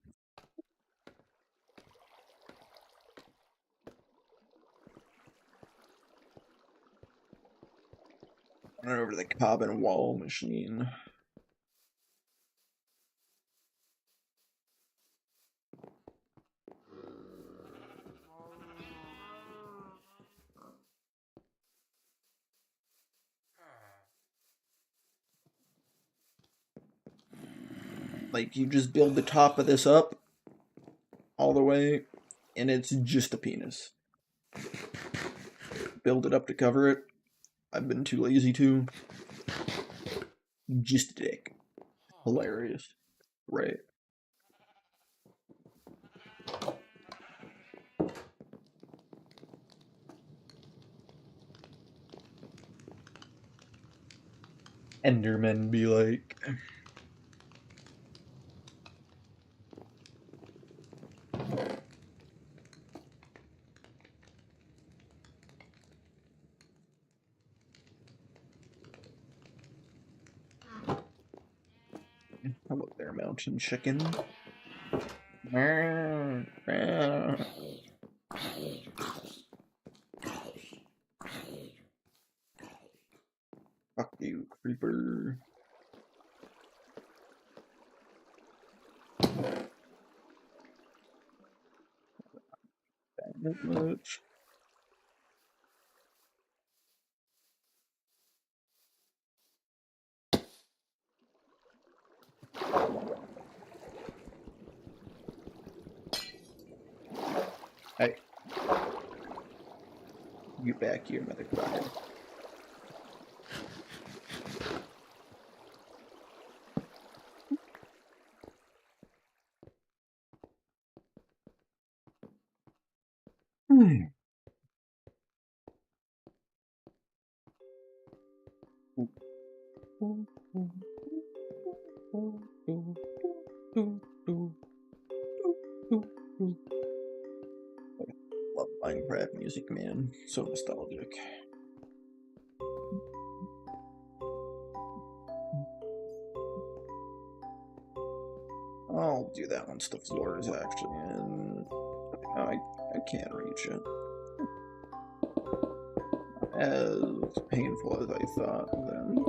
Run over to the carbon wall machine. Like, you just build the top of this up all the way, and it's just a penis. Build it up to cover it. I've been too lazy to. Just a dick. Hilarious. Right. Endermen be like. How about their mountain chicken? Fuck you, creeper. That much. Hey. You back here, motherfucker. Love Minecraft music, man. So nostalgic. I'll do that once the floor is actually in. I can't reach it. As painful as I thought then.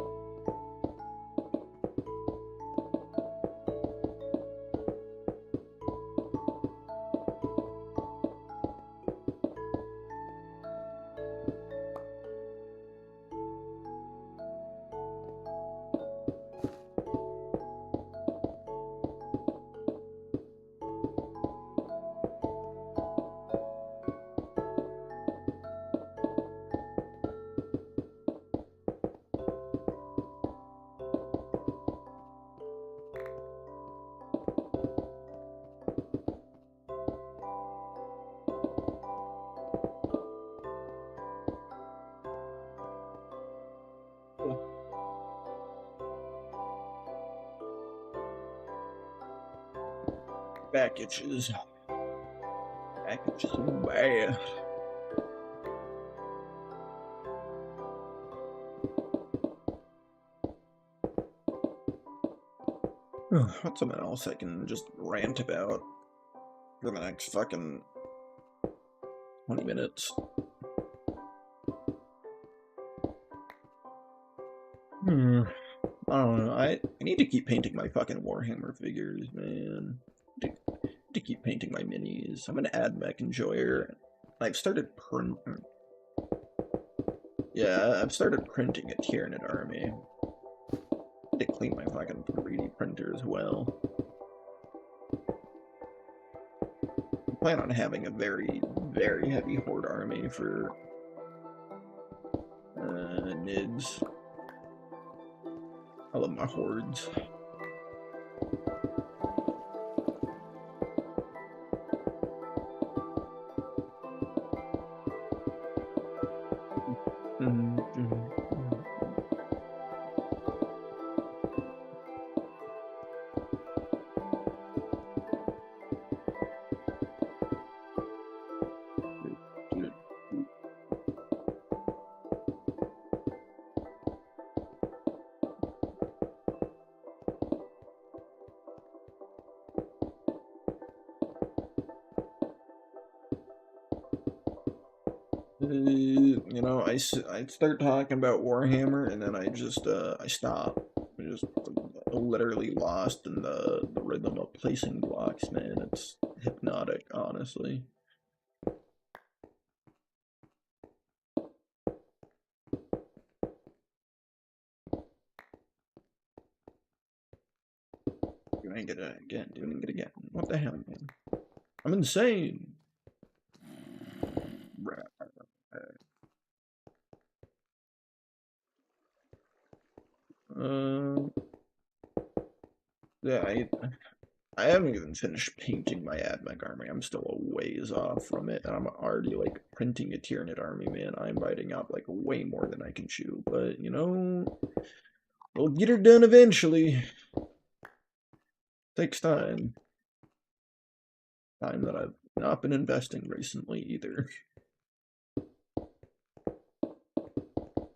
Back itches. Back itches so bad. What's something else I can just rant about for the next fucking 20 minutes? I need to keep painting my fucking Warhammer figures, man. To keep painting my minis. I'm an AdMech enjoyer. I've started Yeah, I've started printing a Tyranid army. I need to clean my fucking 3D printer as well. I plan on having a very, very heavy horde army for NIDS. I love my hordes. You know, I start talking about Warhammer and then I just I stop. I just literally lost in the rhythm of placing blocks, man. It's hypnotic, honestly. Doing it again, doing it again. What the hell, man? I'm insane. Yeah, I haven't even finished painting my AdMech army. I'm still a ways off from it, and I'm already like printing a Tyranid army, man. I'm biting out like way more than I can chew, but you know, we'll get her done eventually. Takes time. Time that I've not been investing recently either.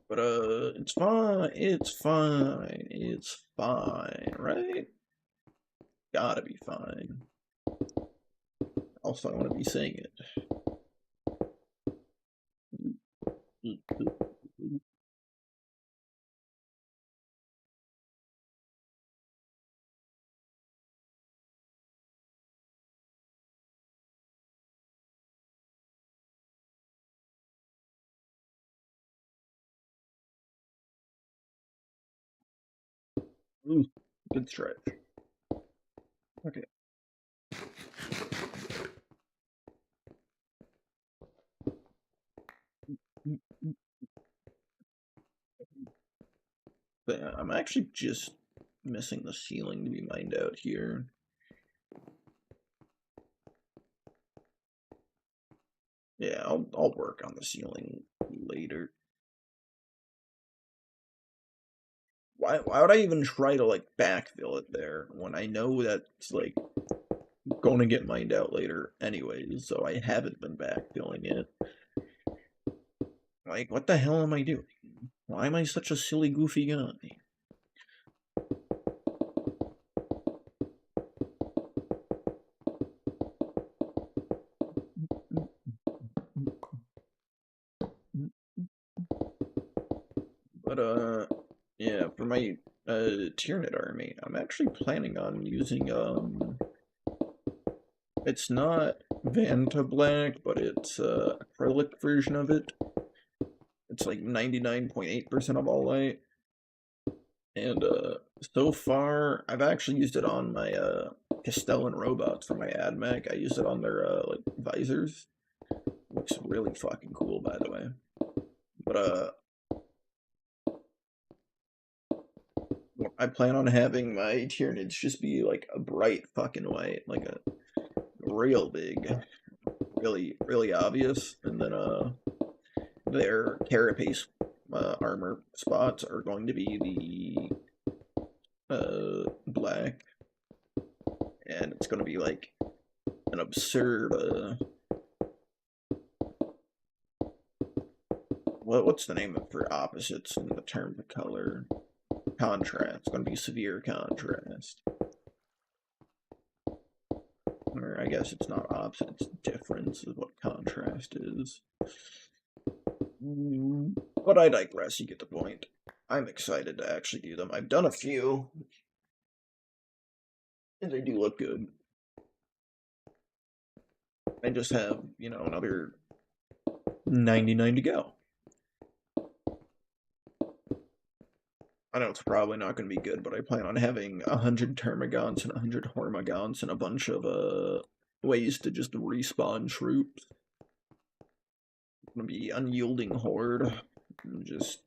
But it's fine. It's fine. It's fine, right? Gotta be fine. Also, I want to be saying it. Ooh, good stretch. Okay. But I'm actually just missing the ceiling to be mined out here. Yeah, I'll work on the ceiling later. Why would I even try to like backfill it there when I know that's like going to get mined out later anyways, so I haven't been backfilling it. Like, what the hell am I doing? Why am I such a silly, goofy guy? But, yeah, for my Tyranid army, I'm actually planning on using, it's not Vanta Black, but it's acrylic version of it. It's like 99.8% of all light. And so far, I've actually used it on my Castellan robots for my AdMech. I used it on their like visors. Looks really fucking cool, by the way. But I plan on having my Tyranids just be like a bright fucking white, like a real big, really obvious, and then their carapace armor spots are going to be the black, and it's going to be like an absurd what's the name for opposites in the terms of color? Contrast. It's going to be severe contrast. Or I guess it's not opposite, it's difference is what contrast is. But I digress, you get the point. I'm excited to actually do them. I've done a few. And they do look good. I just have, you know, another 99 to go. I know it's probably not going to be good, but I plan on having 100 Termagants and 100 Hormagants and a bunch of ways to just respawn troops. It's going to be unyielding horde. Just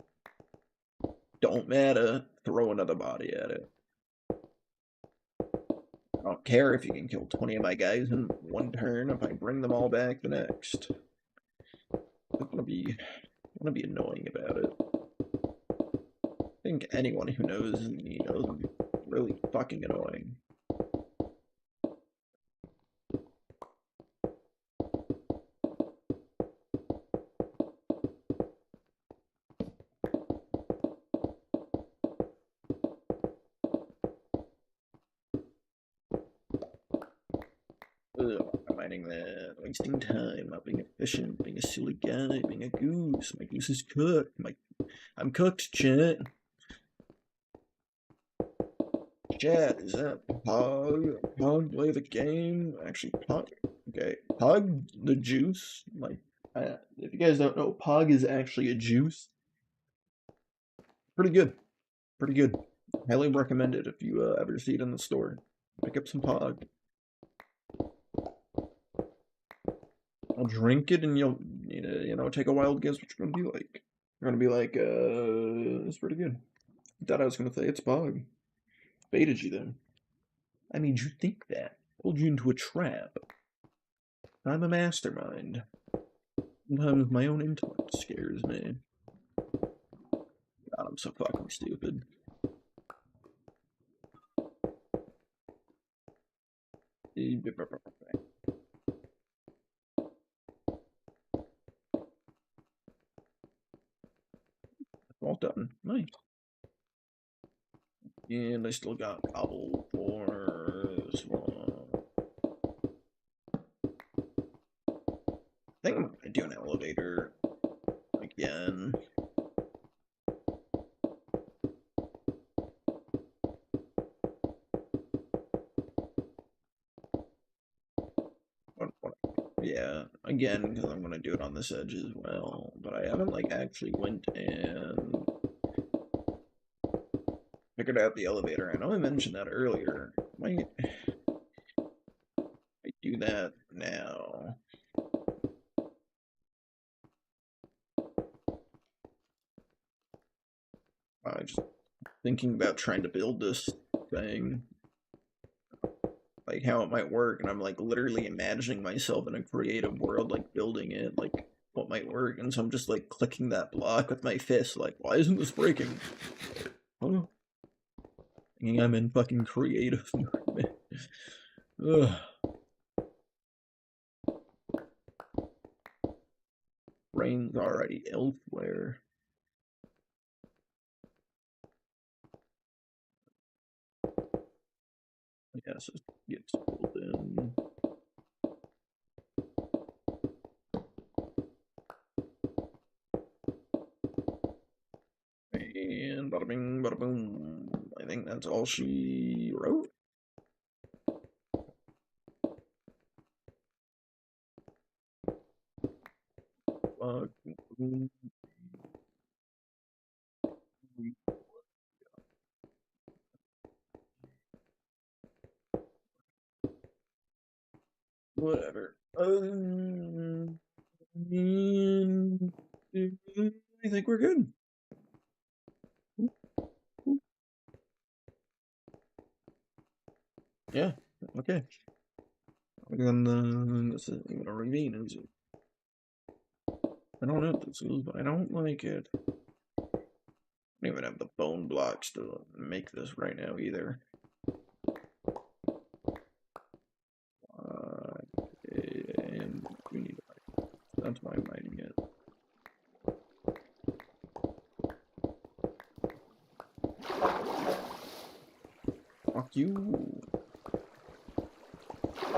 don't matter. Throw another body at it. I don't care if you can kill 20 of my guys in one turn if I bring them all back the next. It's going to be annoying about it. I think anyone who knows me knows I'm really fucking annoying. Ugh, I'm mining that, wasting time, not being efficient, being a silly guy, being a goose. My goose is cooked. I'm cooked, chat. Chat, is that Pog? Pog play the game? Actually, Pog. Okay, Pog the juice. Like, if you guys don't know, Pog is actually a juice. Pretty good. Pretty good. Highly recommend it if you ever see it in the store. Pick up some Pog. I'll drink it and you'll, you know, take a wild guess what you're gonna be like. You're gonna be like, it's pretty good. I thought I was gonna say it's Pog. Baited you then. I made you think that. Pulled you into a trap. I'm a mastermind. Sometimes my own intellect scares me. God, I'm so fucking stupid. All done. Nice. And I still got cobble for this one. I think I'm gonna do an elevator again. Yeah, again, because I'm gonna do it on this edge as well. But I haven't like actually went and figured out the elevator. I know I mentioned that earlier. Might I do that now? I just thinking about trying to build this thing, like how it might work, and I'm like literally imagining myself in a creative world, like building it, like what might work, and so I'm just like clicking that block with my fist, like, why isn't this breaking? Oh, thinking I'm in fucking creative mode. Ugh. Brain's already elsewhere. Yes, it gets pulled in. And bada bing, bada boom. I think that's all she wrote. Whatever. I think we're good. Yeah. Okay. And this isn't even a ravine, is it? I don't know what this is, but I don't like it. I don't even have the bone blocks to make this right now either. And we need to. That's why I'm mining it. Fuck you. I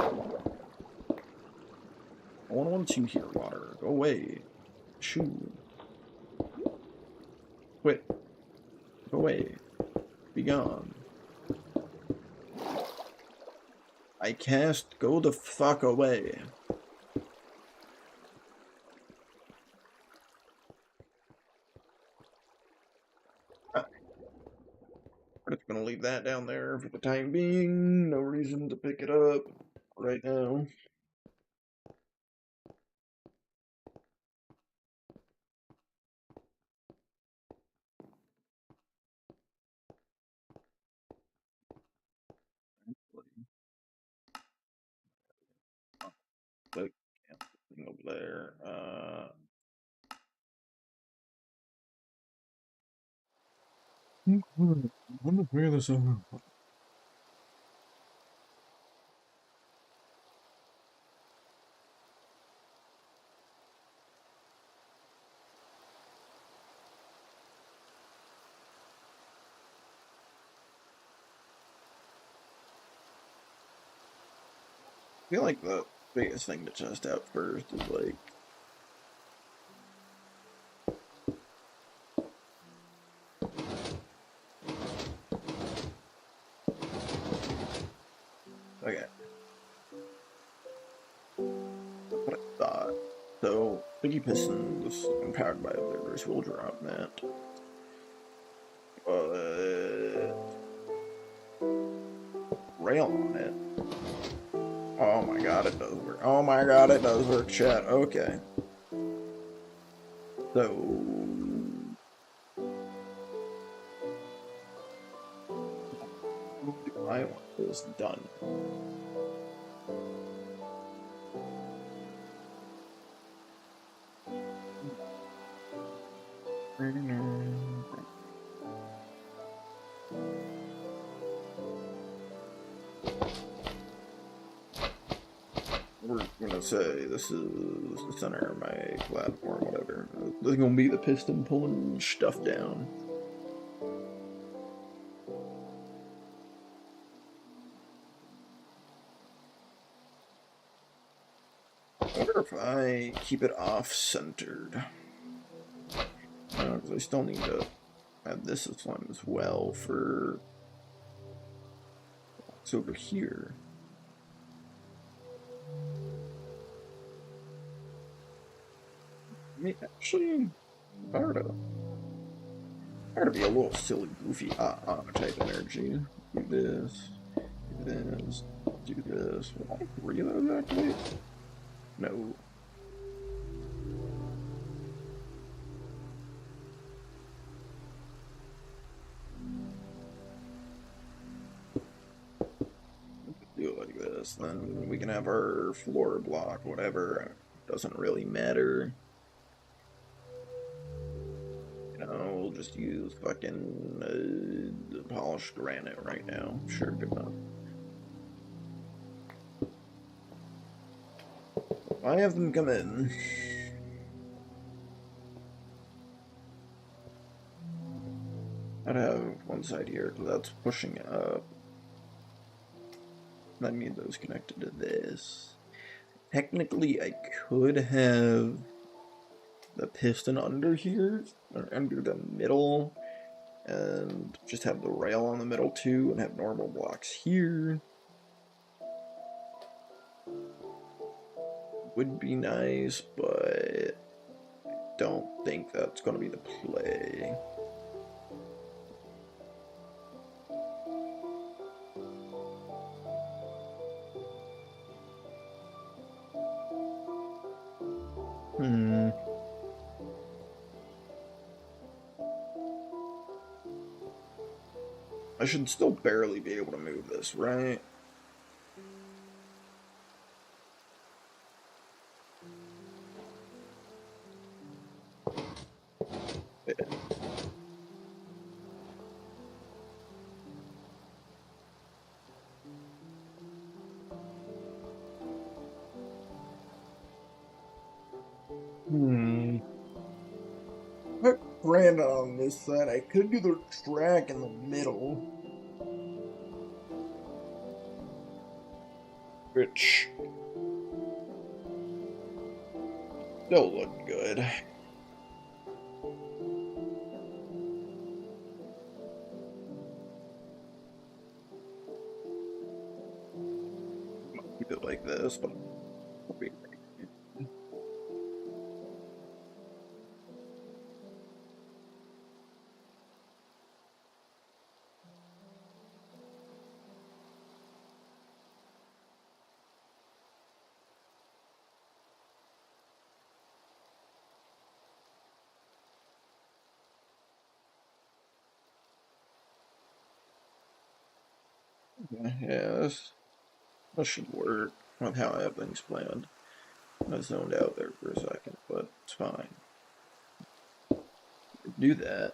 don't want you here, water. Go away. Shoo. Quit. Go away. Be gone. I cast go the fuck away. We're just gonna leave that down there for the time being. No reason to pick it up right now. Click something over there. I'm gonna figure this out. I feel like the biggest thing to test out first is like okay. That's what I thought. So Biggie Pistons empowered by observers will drop that. Rail on it. Oh my god, it does work. Oh my god, it does work, chat. Okay. So I want this done. We're gonna say this is the center of my platform, whatever. This is gonna be the piston pulling stuff down. I wonder if I keep it off-centered. Because I still need to have this as one as well for what's over here. I mean, actually, I were to be a little silly, goofy, type energy. Do this, do this, do this. Will all three of those activate? No. Do it like this, then we can have our floor block, whatever. Doesn't really matter. You know, we'll just use fucking polished granite right now. Sure, good enough. I have them come in. I'd have one side here, because that's pushing up. I need those connected to this. Technically, I could have the piston under here, or under the middle, and just have the rail on the middle too, and have normal blocks here. Would be nice, but I don't think that's going to be the play. I should still barely be able to move this, right? Yeah. Put granite on this side. I could do the track in the middle. Which still look good. this, but yeah, this should work with how I have things planned. I zoned out there for a second, but it's fine. Do that.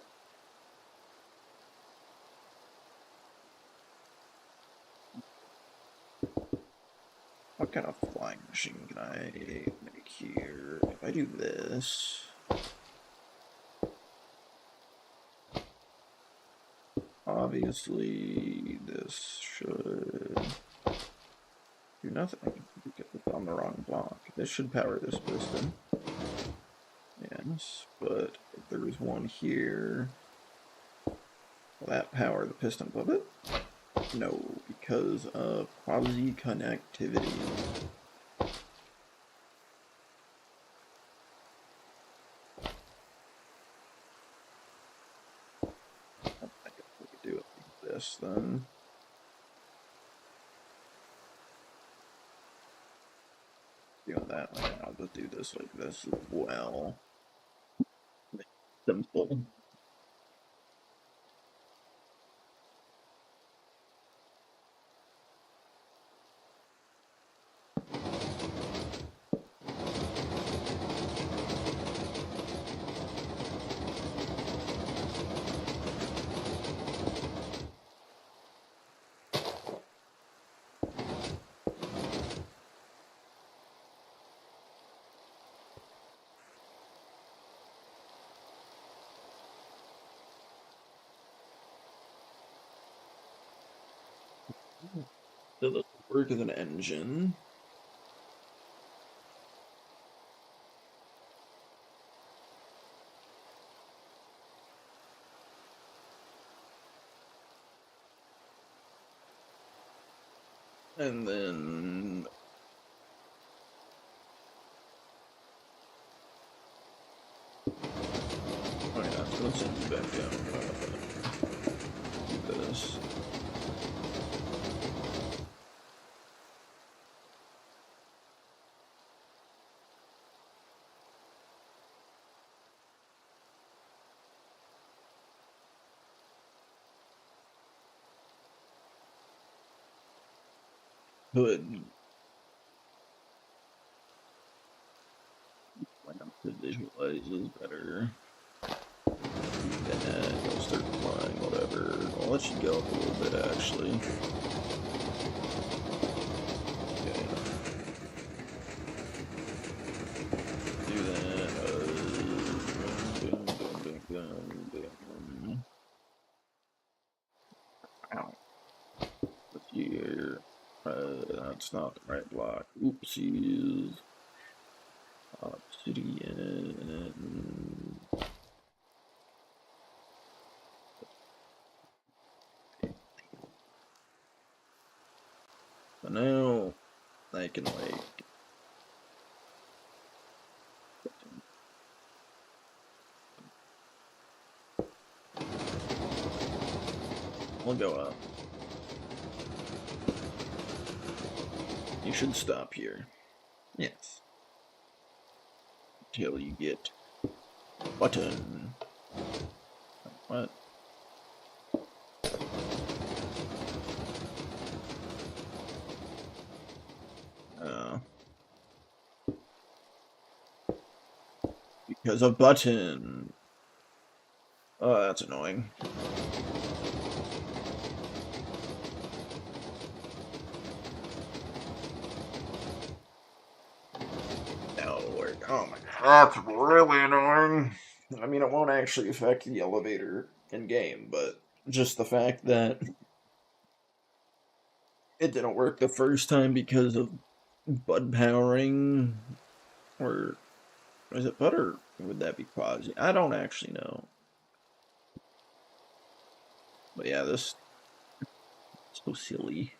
What kind of flying machine can I make here? If I do this, obviously this should do nothing because it's on the wrong block. This should power this piston. Yes, but if there was one here, will that power the piston above it? No, because of quasi-connectivity. I guess we could do it like this then. Doing that, I'll just do this like this as well. Simple. So this will work as an engine. And then oh yeah, so let's send you back down. Do this. Hood. To visualize is better. And you'll start flying, whatever. I'll let you go up a little bit actually. Okay. Do that. Boom, boom, boom, boom, boom. Ow. Let's see here. That's not the right block. Oopsies. Obsidian. So now I can like we'll go up. You should stop here. Yes. Until you get button. What? Because of button. Oh, that's annoying. Oh my god, that's really annoying. I mean, it won't actually affect the elevator in game, but just the fact that it didn't work the first time because of bud powering, or is it butter? Would that be quasi? I don't actually know. But yeah, this so silly,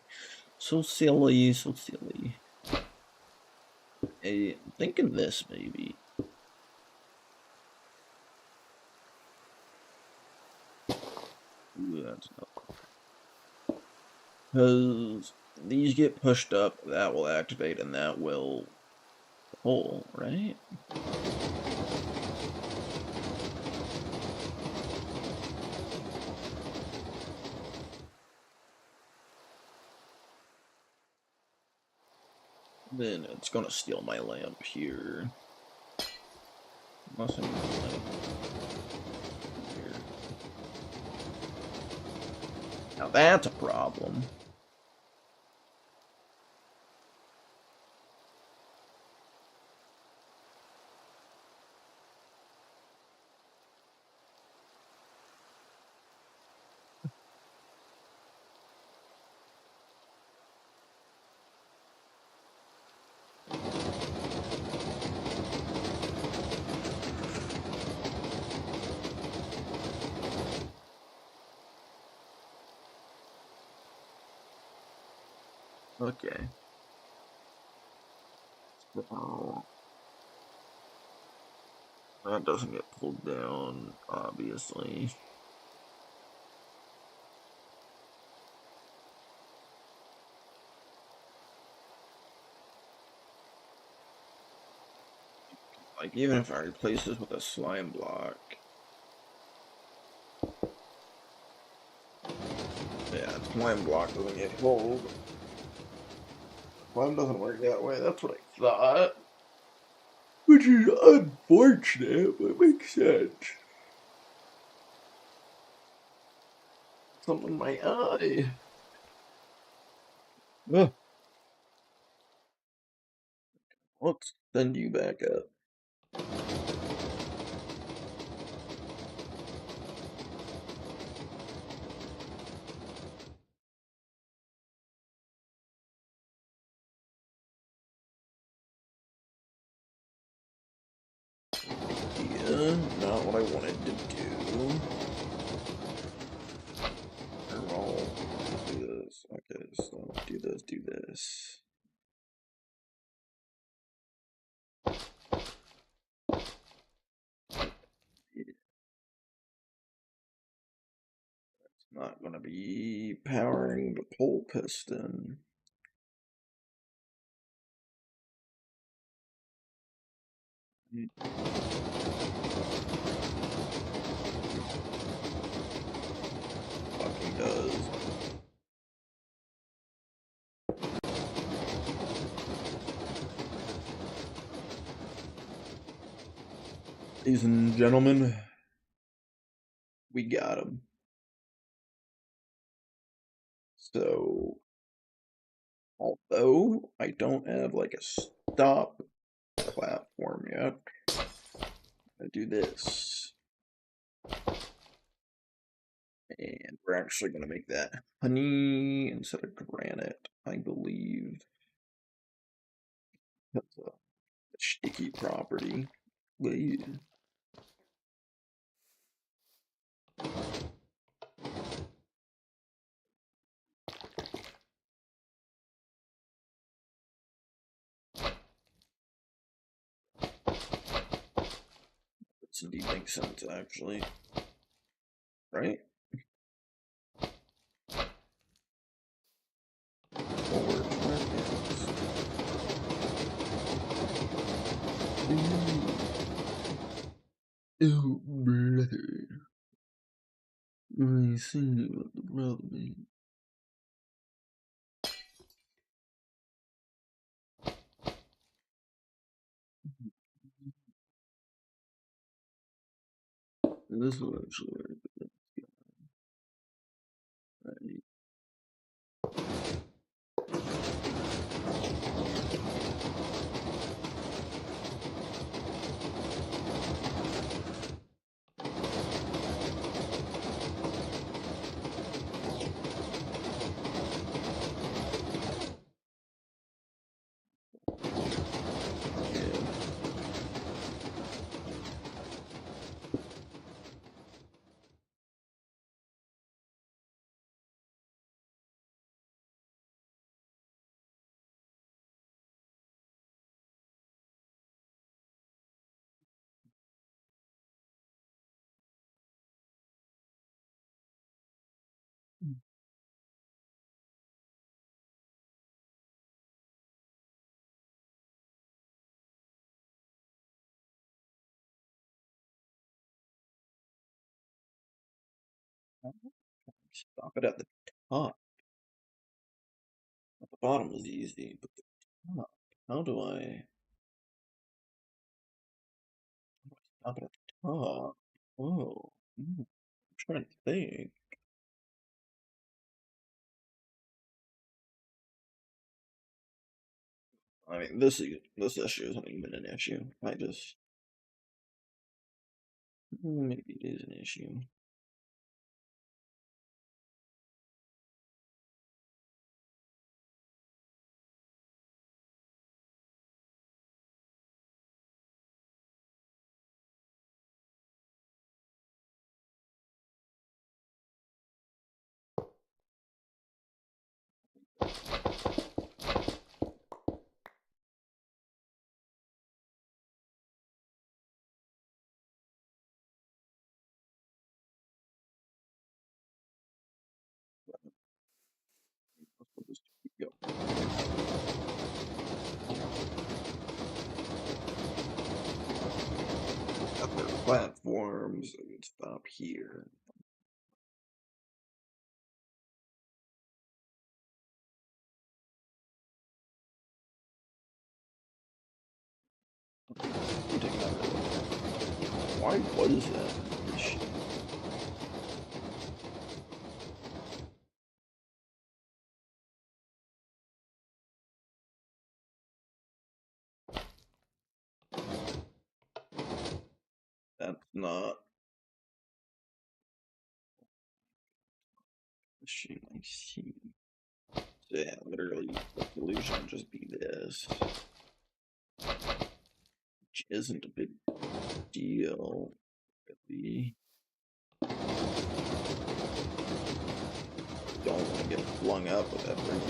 so silly, so silly. I'm thinking this maybe. Ooh, that's not. Because these get pushed up, that will activate, and that will pull, right? Then it's gonna steal my lamp here. Unless I need a lamp here. Now that's a problem. Okay. So that doesn't get pulled down, obviously. Like, even if I replace this with a slime block. Yeah, slime block doesn't get pulled. Slime doesn't work that way, that's what I thought. Which is unfortunate, but makes sense. Something in my eye. Ugh. Let's send you back up. Yeah, not what I wanted to do. I'll do this. Okay, so do this, do this. Yeah, it's not going to be powering the pole piston. Fucking does. Ladies and gentlemen, we got him. So, although I don't have like a stop platform yet, I do this. And we're actually going to make that honey instead of granite, I believe. That's a sticky property. Wait. This indeed makes sense, actually. Right? Forward markets. Oh, brother. I see what the problem is. This will actually work. Right. Yeah. Stop it at the top. At the bottom is easy, but the top. How do I stop it at the top? Whoa. I'm trying to think. I mean, this issue isn't even an issue. I just maybe it is an issue. Let's just keep going. Got their platforms. I can stop here. Why was that issue? That's not issue I see. So yeah, literally the solution would just be this. Which isn't a big deal, really. Don't want to get flung up with everything.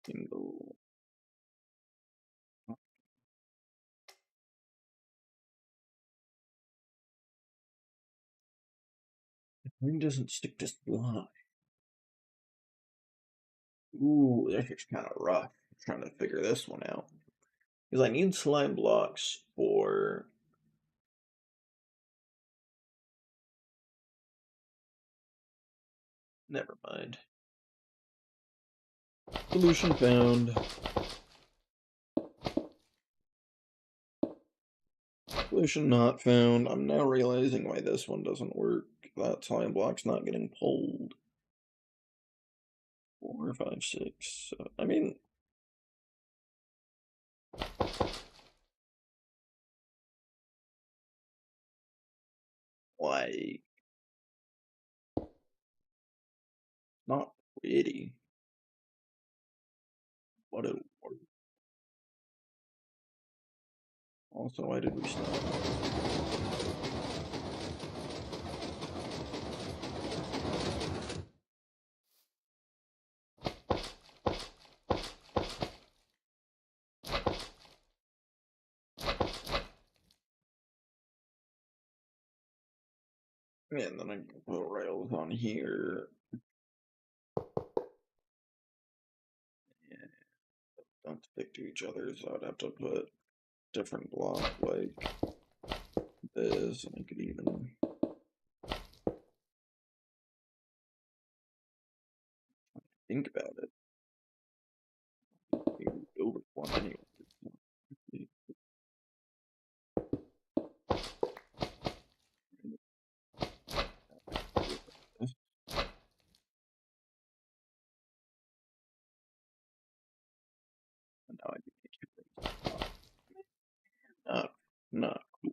Single. Mine doesn't stick to slime. Ooh, that's just kind of rough. I'm trying to figure this one out. Because I need slime blocks for... Never mind. Solution found. Solution not found. I'm now realizing why this one doesn't work. That slime block's not getting pulled. 4, 5, 6. I mean... Like... Not pretty. What a work. Also, why did we stop? And then I can put rails on here. Yeah, don't stick to each other, so I'd have to put different block like this, and I could even think about it. Over one anyway. And now I can make it not cool.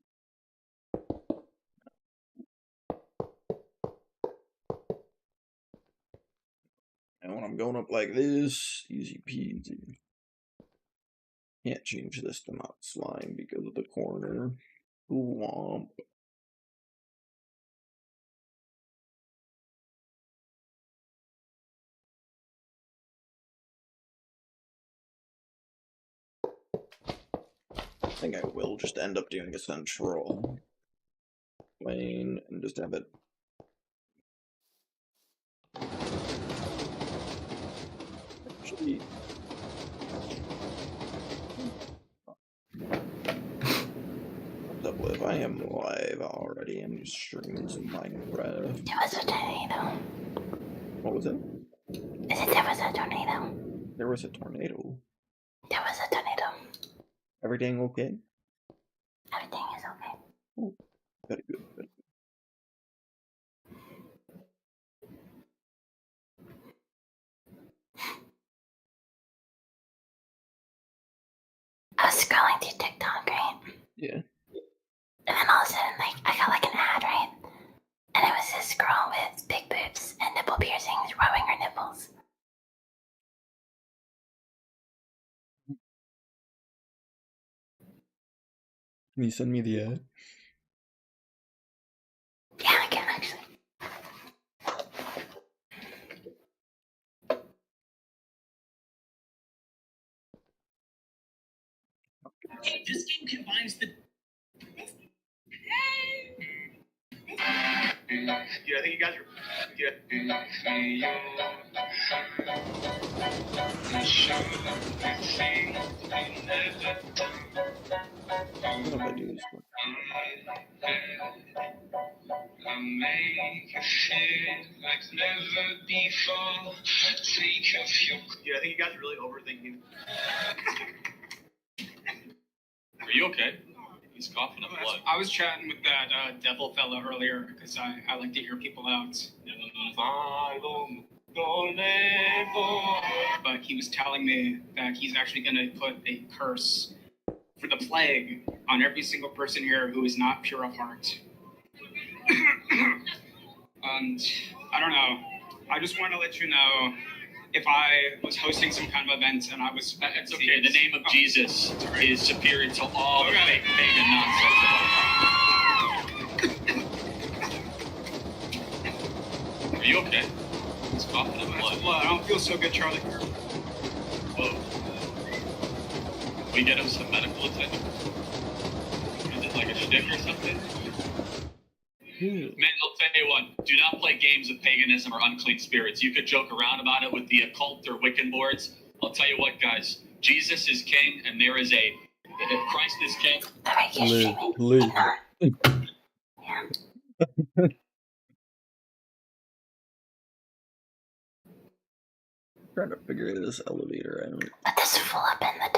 And when I'm going up like this, easy peasy. Can't change this to not slime because of the corner. Womp. I think I will just end up doing a central plane and just have it. Actually, what's up with? if I am live already, I'm just streaming some Minecraft. There was a tornado. What was it? I said there was a tornado. There was a tornado. There was a tornado. Everything okay? Everything is okay. Oh, very good. Very good. I was scrolling through TikTok, right? Yeah. And then all of a sudden, like, I got like an ad, right? And it was this girl with big boobs and nipple piercings rubbing her nipples. Can you send me the ad? Yeah, I can actually. This game combines the. Yeah, I think you guys are. Yeah. What if I do this one? Yeah, I think you guys are really overthinking. Are you okay? He's coughing up blood. I was chatting with that devil fella earlier because I like to hear people out. But he was telling me that he's actually going to put a curse for the plague on every single person here who is not pure of heart. And I don't know. I just want to let you know if I was hosting some kind of event and I was... It's okay. The name of Jesus is superior to all the fake pagan nonsense. Are you okay? He's coughing up blood. I don't feel so good, Charlie. Whoa. We get him some medical attention? Is it like a shtick or something? Man, I'll tell you what, do not play games of paganism or unclean spirits. You could joke around about it with the occult or Wiccan boards. I'll tell you what, guys, Jesus is king, and there is a... Christ is king. Alright, you're streaming. Yeah. Trying to figure this elevator out. But this full up in the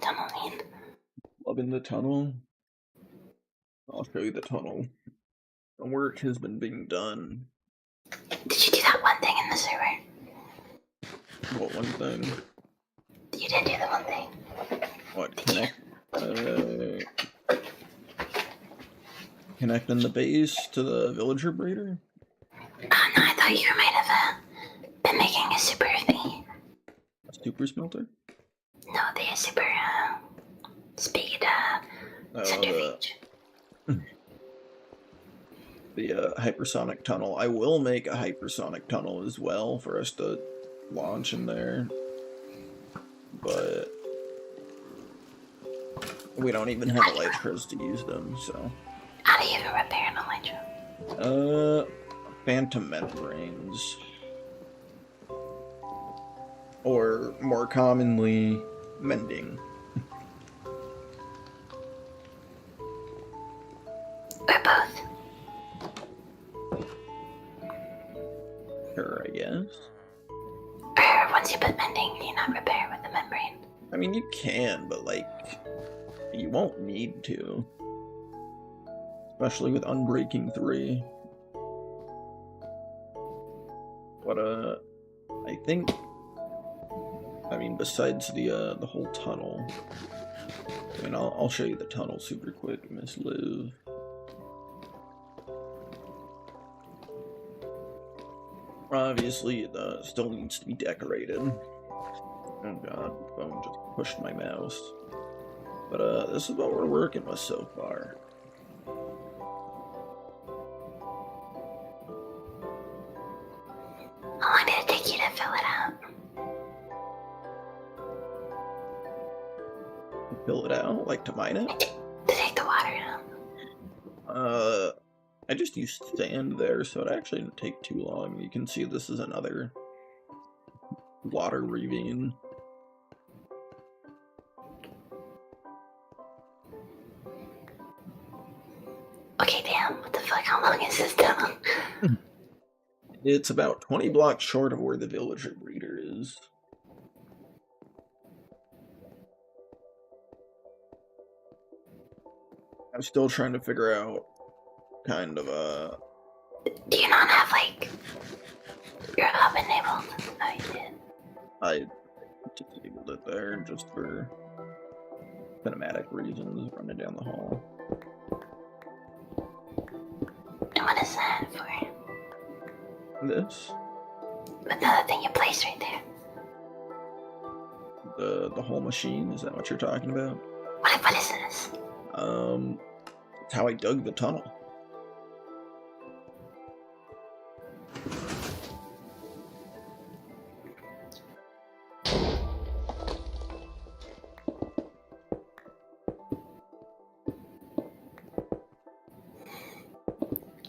tunnel mean. Up in the tunnel? I'll show you the tunnel. The work has been being done. Did you do that one thing in the server? What one thing? You did do the one thing. What, connecting the base to the villager breeder? Oh no, I thought you might have been making a super thingy. A super smelter? No, the super speed centrifuge. The hypersonic tunnel. I will make a hypersonic tunnel as well for us to launch in there. But we don't even have elytras to use them, so. How do you even repair an elytra? Phantom membranes. Or more commonly, mending. Or both. Sure, I guess. Or once you put mending, do you not repair with the membrane? I mean, you can, but like, you won't need to. Especially with Unbreaking 3. But, I think, I mean, besides the whole tunnel, I mean, I'll show you the tunnel super quick, Miss Liv. Obviously, it still needs to be decorated. Oh god, the phone just pushed my mouse. But, this is what we're working with so far. How long did it take you to fill it out? Fill it out? Like to mine it? To take the water out? I just used sand there, so it actually didn't take too long. You can see this is another water ravine. Okay, damn. What the fuck? How long is this tunnel? It's about 20 blocks short of where the villager breeder is. I'm still trying to figure out kind of Do you not have, like, your hub enabled? Oh, you did. I disabled it there just for cinematic reasons, running down the hall. And what is that for? This? Another thing you placed right there. The whole machine, is that what you're talking about? What is this? It's how I dug the tunnel.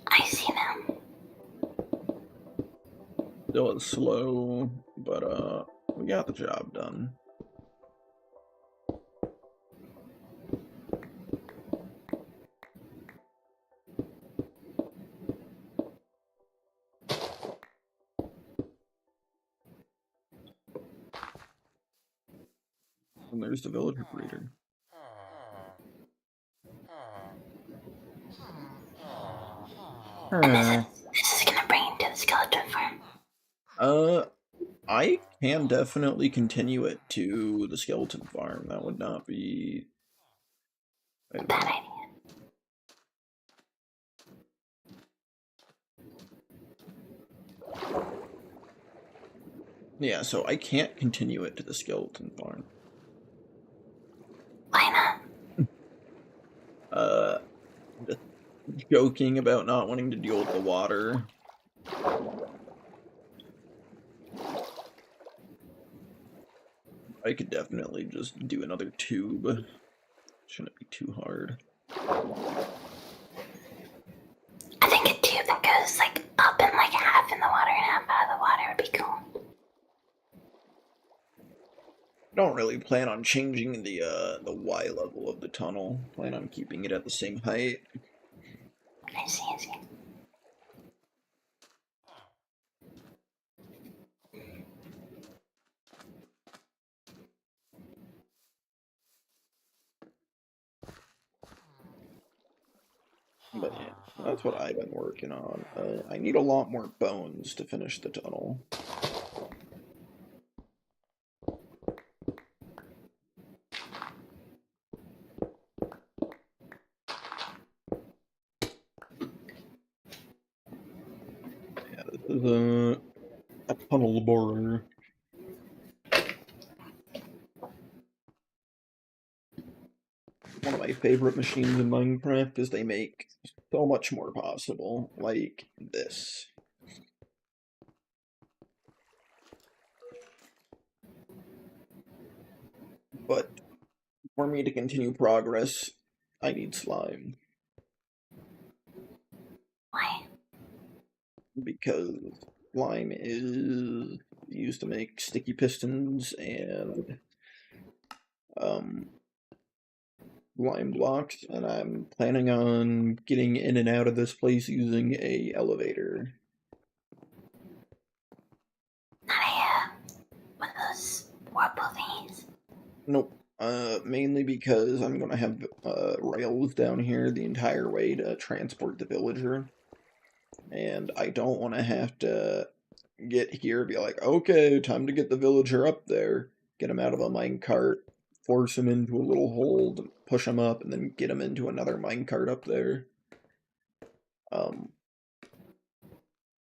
I see them. Still it's slow, but we got the job done. And there's the villager breeder. And this is gonna bring you to the skeleton farm. I can definitely continue it to the skeleton farm. That would not be Bad idea. Yeah, so I can't continue it to the skeleton farm. Why not? Just joking about not wanting to deal with the water. I could definitely just do another tube. Shouldn't be too hard. I think a tube that goes like up and like half in the water and half out of the water would be cool. I don't really plan on changing the Y level of the tunnel. Plan on keeping it at the same height. I see, I see. But yeah, that's what I've been working on. I need a lot more bones to finish the tunnel. Yeah, this is a tunnel borer. One of my favorite machines in Minecraft is they make so much more possible, like this. But for me to continue progress, I need slime. Why? Because slime is used to make sticky pistons and lime blocks, and I'm planning on getting in and out of this place using a elevator. Not one of those warble thingies. Nope. Mainly because I'm gonna have rails down here the entire way to transport the villager. And I don't want to have to get here, be like, okay, time to get the villager up there, get him out of a minecart, force him into a little hole, push him up, and then get him into another minecart up there.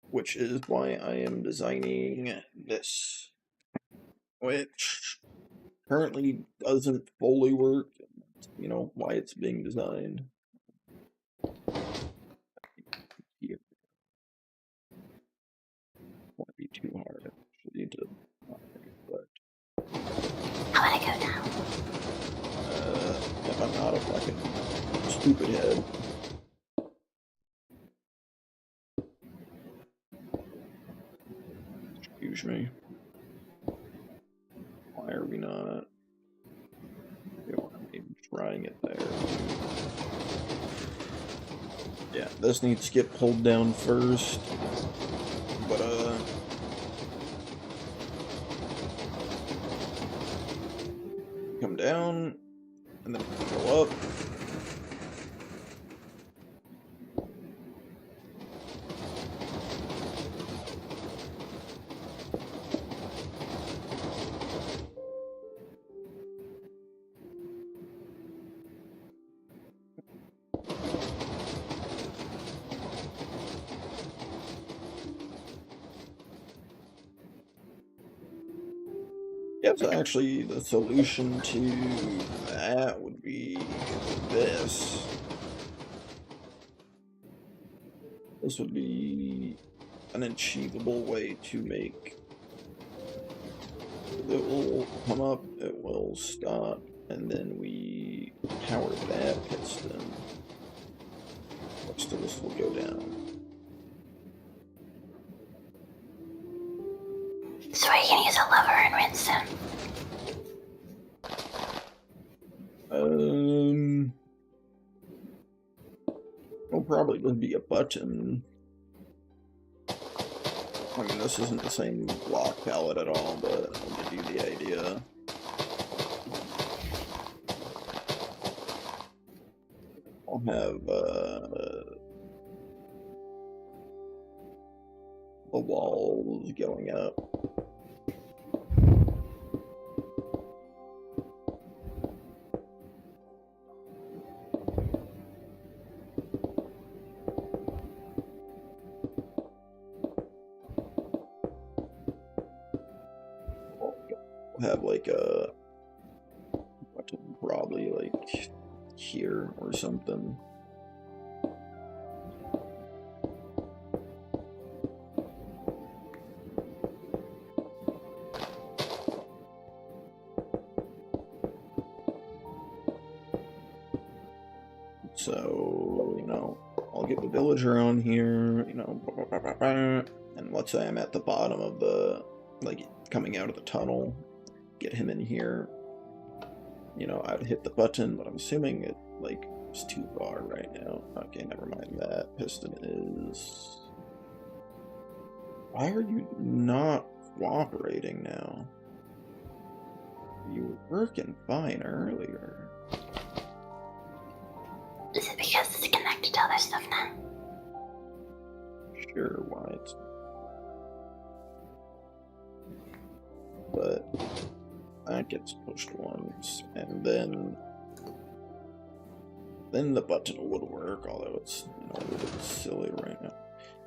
Which is why I am designing this, which currently doesn't fully work. You know why it's being designed. It won't be too hard actually to but How would I go down? if I'm not a fucking stupid head. Excuse me. Why are we not? We want to be trying it there. Yeah, this needs to get pulled down first. But, come down, and then go up. Yes, actually, the solution to that would be this. This would be an achievable way to make it will come up, it will stop, and then we power that piston. So this will go down. So you can use a lever and rinse them. It'll probably just be a button. I mean, this isn't the same block palette at all, but I'll give you the idea. I'll have, the walls going up. We'll have like a button probably like here or something. So, you know, I'll get the villager on here, you know, and let's say I'm at the bottom of the, like, coming out of the tunnel, get him in here, you know, I'd hit the button, but I'm assuming it, like, is too far right now. Okay, never mind that. Piston is... Why are you not cooperating now? You were working fine earlier. Is it because it's connected to other stuff now? Sure, why it's... But that gets pushed once, and then the button would work, although it's, you know, a little silly right now.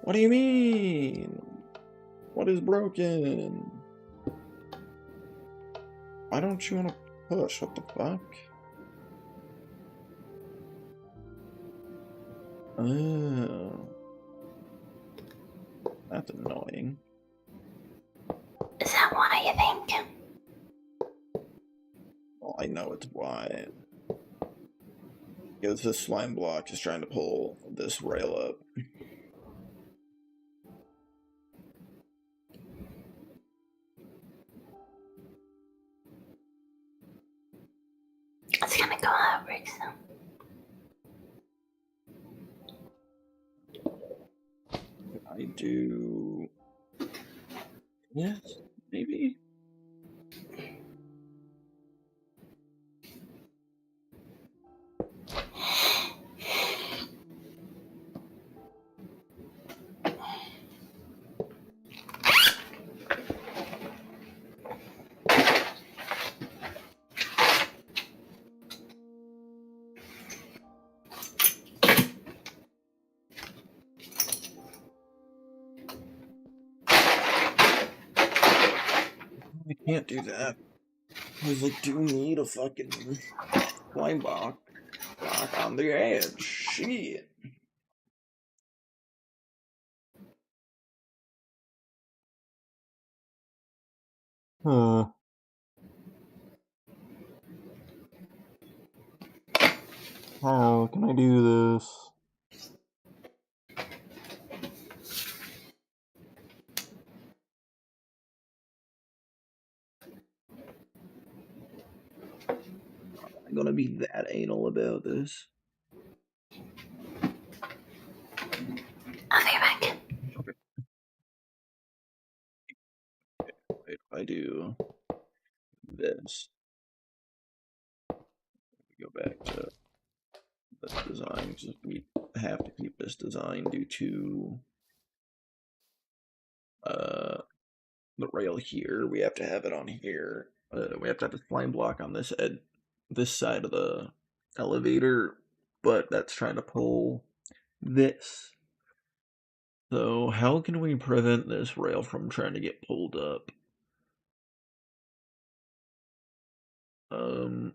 What do you mean? What is broken? Why don't you want to push? What the fuck? Oh. That's annoying. Is that why you think? Well, I know it's why. Because this slime block is trying to pull this rail up. It's gonna go how it works though. I do... Yes, maybe? I can't do that. Because I do need a fucking slime block on the edge. Shit. Huh. How can I do this? I'm gonna be that anal about this. to this. Go back to this design because we have to keep this design due to the rail here. We have to have it on here. We have to have the flame block on this side of the elevator, but that's trying to pull this. So how can we prevent this rail from trying to get pulled up? Um,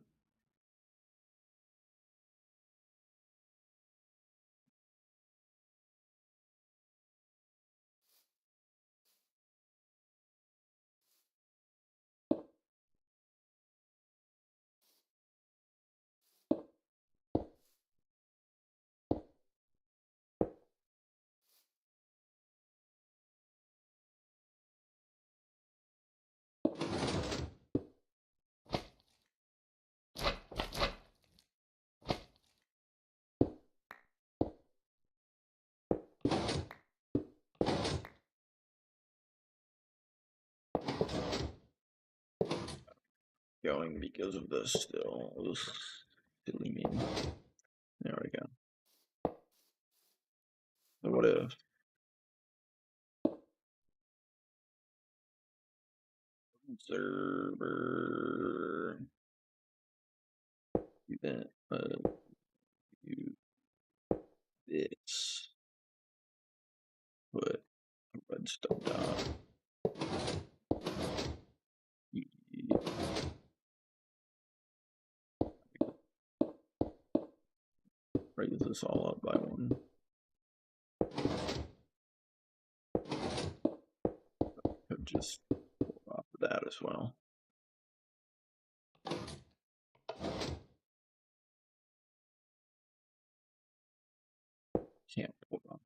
going because of this still. Ugh, silly me. There we go. So what if server event do this? Put a redstone dot. Raise this all up by one. Could just pull off of that as well. Can't pull it off.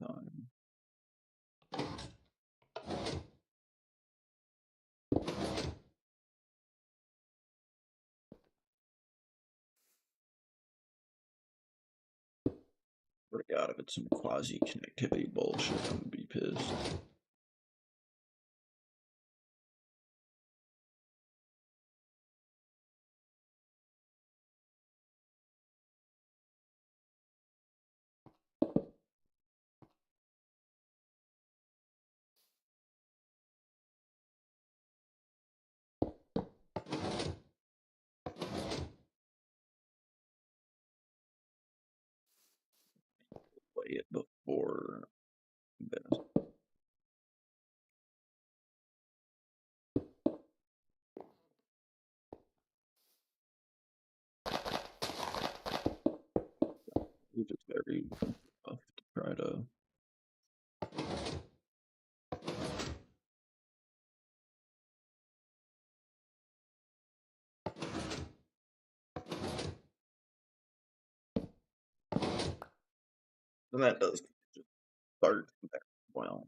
Time. God, if it's some quasi connectivity bullshit, I'm gonna be pissed. Play it before this. It's just very tough to try to. And that does just start there. Well,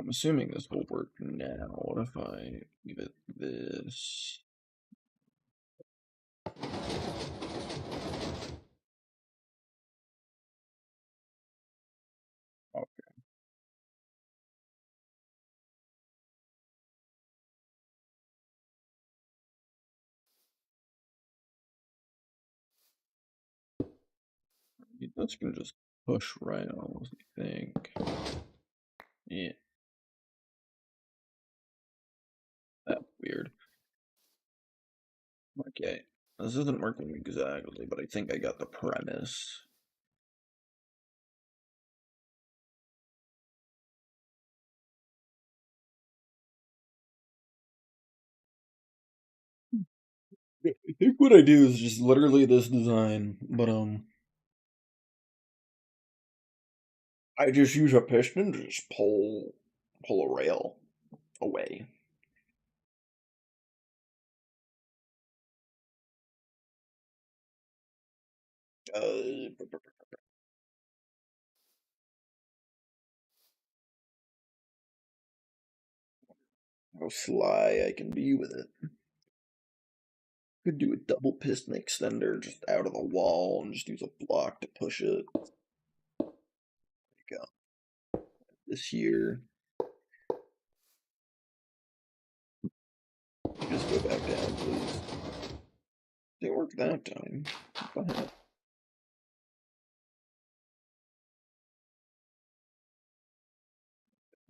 I'm assuming this will work now. What if I give it this? Okay. This can just push rails, I think. Yeah. That's weird. Okay. This isn't working exactly, but I think I got the premise. I think what I do is just literally this design, but I just use a piston to just pull a rail away. How sly I can be with it. Could do a double piston extender just out of the wall and just use a block to push it. There you go. This here. Just go back down, please. Didn't work that time. But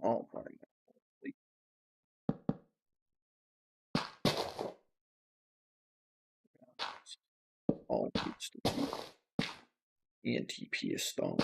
all right. All needs to be anti-piston.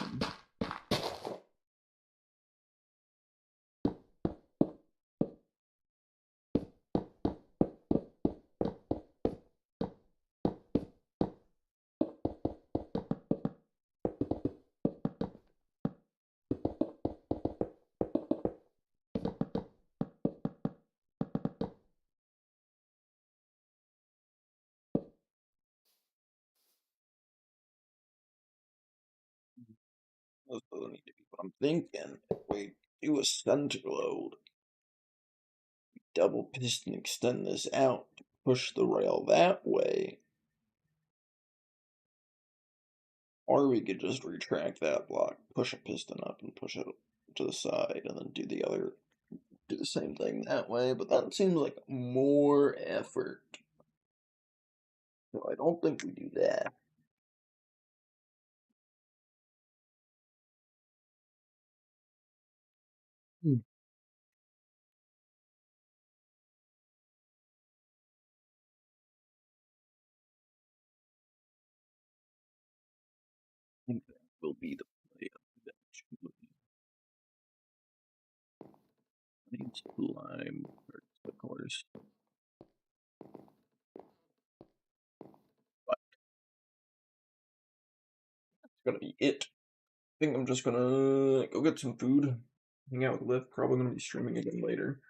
Those doesn't need to be what I'm thinking. If we do a center load, double piston extend this out to push the rail that way. Or we could just retract that block, push a piston up and push it to the side and then do the same thing that way, but that seems like more effort. So I don't think we do that. I think that will be the play eventually. I need to climb, of course. But that's gonna be it. I think I'm just gonna go get some food, hang out with Liv. Probably gonna be streaming again later.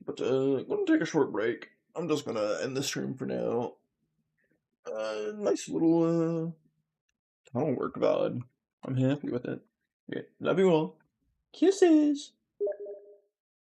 But I'm gonna take a short break. I'm just gonna end the stream for now. Nice little tunnel work VOD. I'm happy with it. Okay, love you all. Kisses!